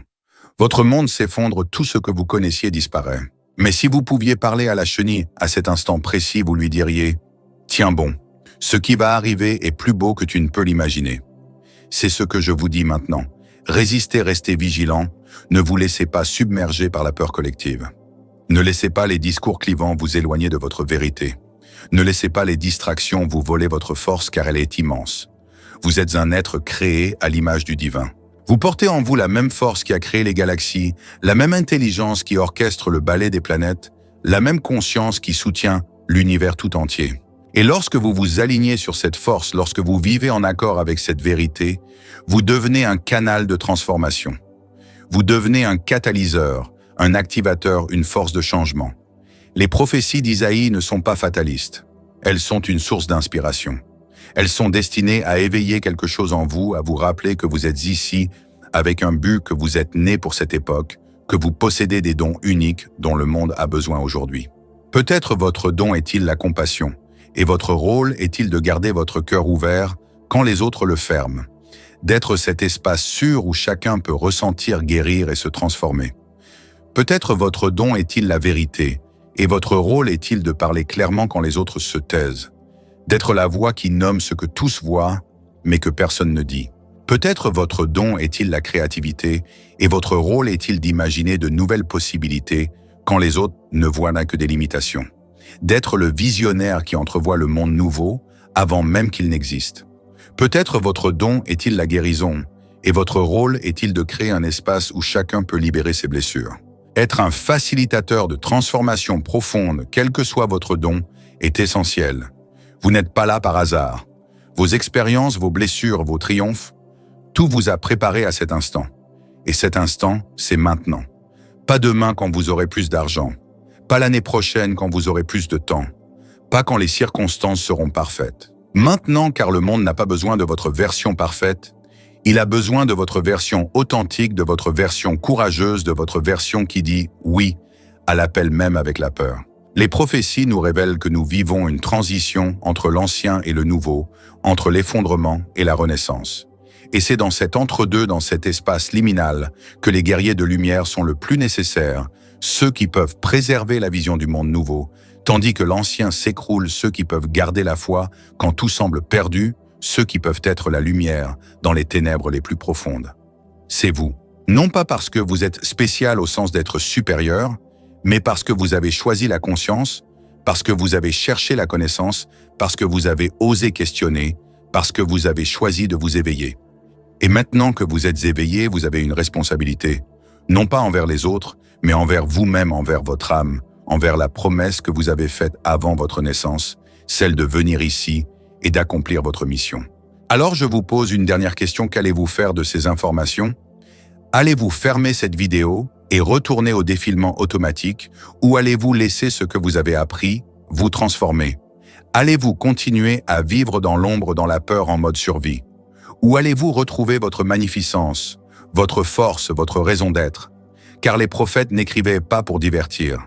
Votre monde s'effondre, tout ce que vous connaissiez disparaît. Mais si vous pouviez parler à la chenille à cet instant précis, vous lui diriez « Tiens bon, ce qui va arriver est plus beau que tu ne peux l'imaginer. » C'est ce que je vous dis maintenant. Résistez, restez vigilants, ne vous laissez pas submerger par la peur collective. Ne laissez pas les discours clivants vous éloigner de votre vérité. Ne laissez pas les distractions vous voler votre force car elle est immense. Vous êtes un être créé à l'image du divin. Vous portez en vous la même force qui a créé les galaxies, la même intelligence qui orchestre le ballet des planètes, la même conscience qui soutient l'univers tout entier. Et lorsque vous vous alignez sur cette force, lorsque vous vivez en accord avec cette vérité, vous devenez un canal de transformation. Vous devenez un catalyseur, un activateur, une force de changement. Les prophéties d'Isaïe ne sont pas fatalistes. Elles sont une source d'inspiration. Elles sont destinées à éveiller quelque chose en vous, à vous rappeler que vous êtes ici avec un but, que vous êtes né pour cette époque, que vous possédez des dons uniques dont le monde a besoin aujourd'hui. Peut-être votre don est-il la compassion, et votre rôle est-il de garder votre cœur ouvert quand les autres le ferment, d'être cet espace sûr où chacun peut ressentir, guérir et se transformer. Peut-être votre don est-il la vérité, et votre rôle est-il de parler clairement quand les autres se taisent, d'être la voix qui nomme ce que tous voient, mais que personne ne dit. Peut-être votre don est-il la créativité, et votre rôle est-il d'imaginer de nouvelles possibilités quand les autres ne voient que des limitations. D'être le visionnaire qui entrevoit le monde nouveau avant même qu'il n'existe. Peut-être votre don est-il la guérison, et votre rôle est-il de créer un espace où chacun peut libérer ses blessures. Être un facilitateur de transformation profonde, quel que soit votre don, est essentiel. Vous n'êtes pas là par hasard. Vos expériences, vos blessures, vos triomphes, tout vous a préparé à cet instant. Et cet instant, c'est maintenant. Pas demain quand vous aurez plus d'argent. Pas l'année prochaine quand vous aurez plus de temps. Pas quand les circonstances seront parfaites. Maintenant, car le monde n'a pas besoin de votre version parfaite, il a besoin de votre version authentique, de votre version courageuse, de votre version qui dit « oui » à l'appel même avec la peur. Les prophéties nous révèlent que nous vivons une transition entre l'ancien et le nouveau, entre l'effondrement et la renaissance. Et c'est dans cet entre-deux, dans cet espace liminal, que les guerriers de lumière sont le plus nécessaires, ceux qui peuvent préserver la vision du monde nouveau, tandis que l'ancien s'écroule, ceux qui peuvent garder la foi quand tout semble perdu, ceux qui peuvent être la lumière dans les ténèbres les plus profondes. C'est vous. Non pas parce que vous êtes spécial au sens d'être supérieur, mais parce que vous avez choisi la conscience, parce que vous avez cherché la connaissance, parce que vous avez osé questionner, parce que vous avez choisi de vous éveiller. Et maintenant que vous êtes éveillé, vous avez une responsabilité, non pas envers les autres, mais envers vous-même, envers votre âme, envers la promesse que vous avez faite avant votre naissance, celle de venir ici et d'accomplir votre mission. Alors je vous pose une dernière question, qu'allez-vous faire de ces informations? Allez-vous fermer cette vidéo et retourner au défilement automatique, ou allez-vous laisser ce que vous avez appris vous transformer? Allez-vous continuer à vivre dans l'ombre, dans la peur, en mode survie? Ou allez-vous retrouver votre magnificence, votre force, votre raison d'être? Car les prophètes n'écrivaient pas pour divertir.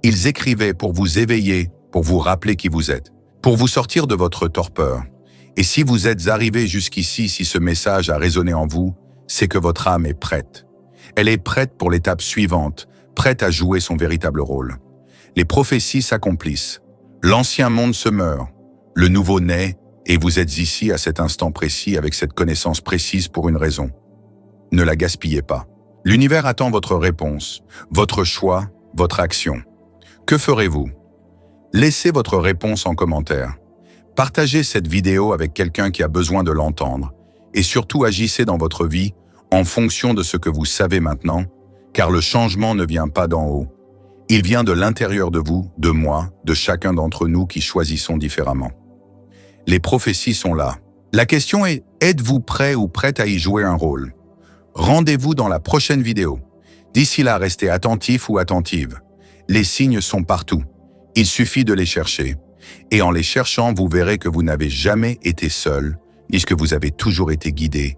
Ils écrivaient pour vous éveiller, pour vous rappeler qui vous êtes, pour vous sortir de votre torpeur. Et si vous êtes arrivé jusqu'ici, si ce message a résonné en vous, c'est que votre âme est prête. Elle est prête pour l'étape suivante, prête à jouer son véritable rôle. Les prophéties s'accomplissent. L'ancien monde se meurt, le nouveau naît, et vous êtes ici à cet instant précis avec cette connaissance précise pour une raison. Ne la gaspillez pas. L'univers attend votre réponse, votre choix, votre action. Que ferez-vous? Laissez votre réponse en commentaire. Partagez cette vidéo avec quelqu'un qui a besoin de l'entendre. Et surtout agissez dans votre vie en fonction de ce que vous savez maintenant, car le changement ne vient pas d'en haut. Il vient de l'intérieur de vous, de moi, de chacun d'entre nous qui choisissons différemment. Les prophéties sont là. La question est, êtes-vous prêt ou prête à y jouer un rôle? Rendez-vous dans la prochaine vidéo. D'ici là, restez attentif ou attentive. Les signes sont partout. Il suffit de les chercher. Et en les cherchant, vous verrez que vous n'avez jamais été seul, ni que vous avez toujours été guidé,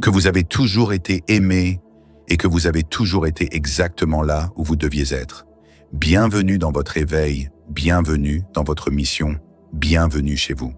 que vous avez toujours été aimé et que vous avez toujours été exactement là où vous deviez être. Bienvenue dans votre éveil, bienvenue dans votre mission, bienvenue chez vous.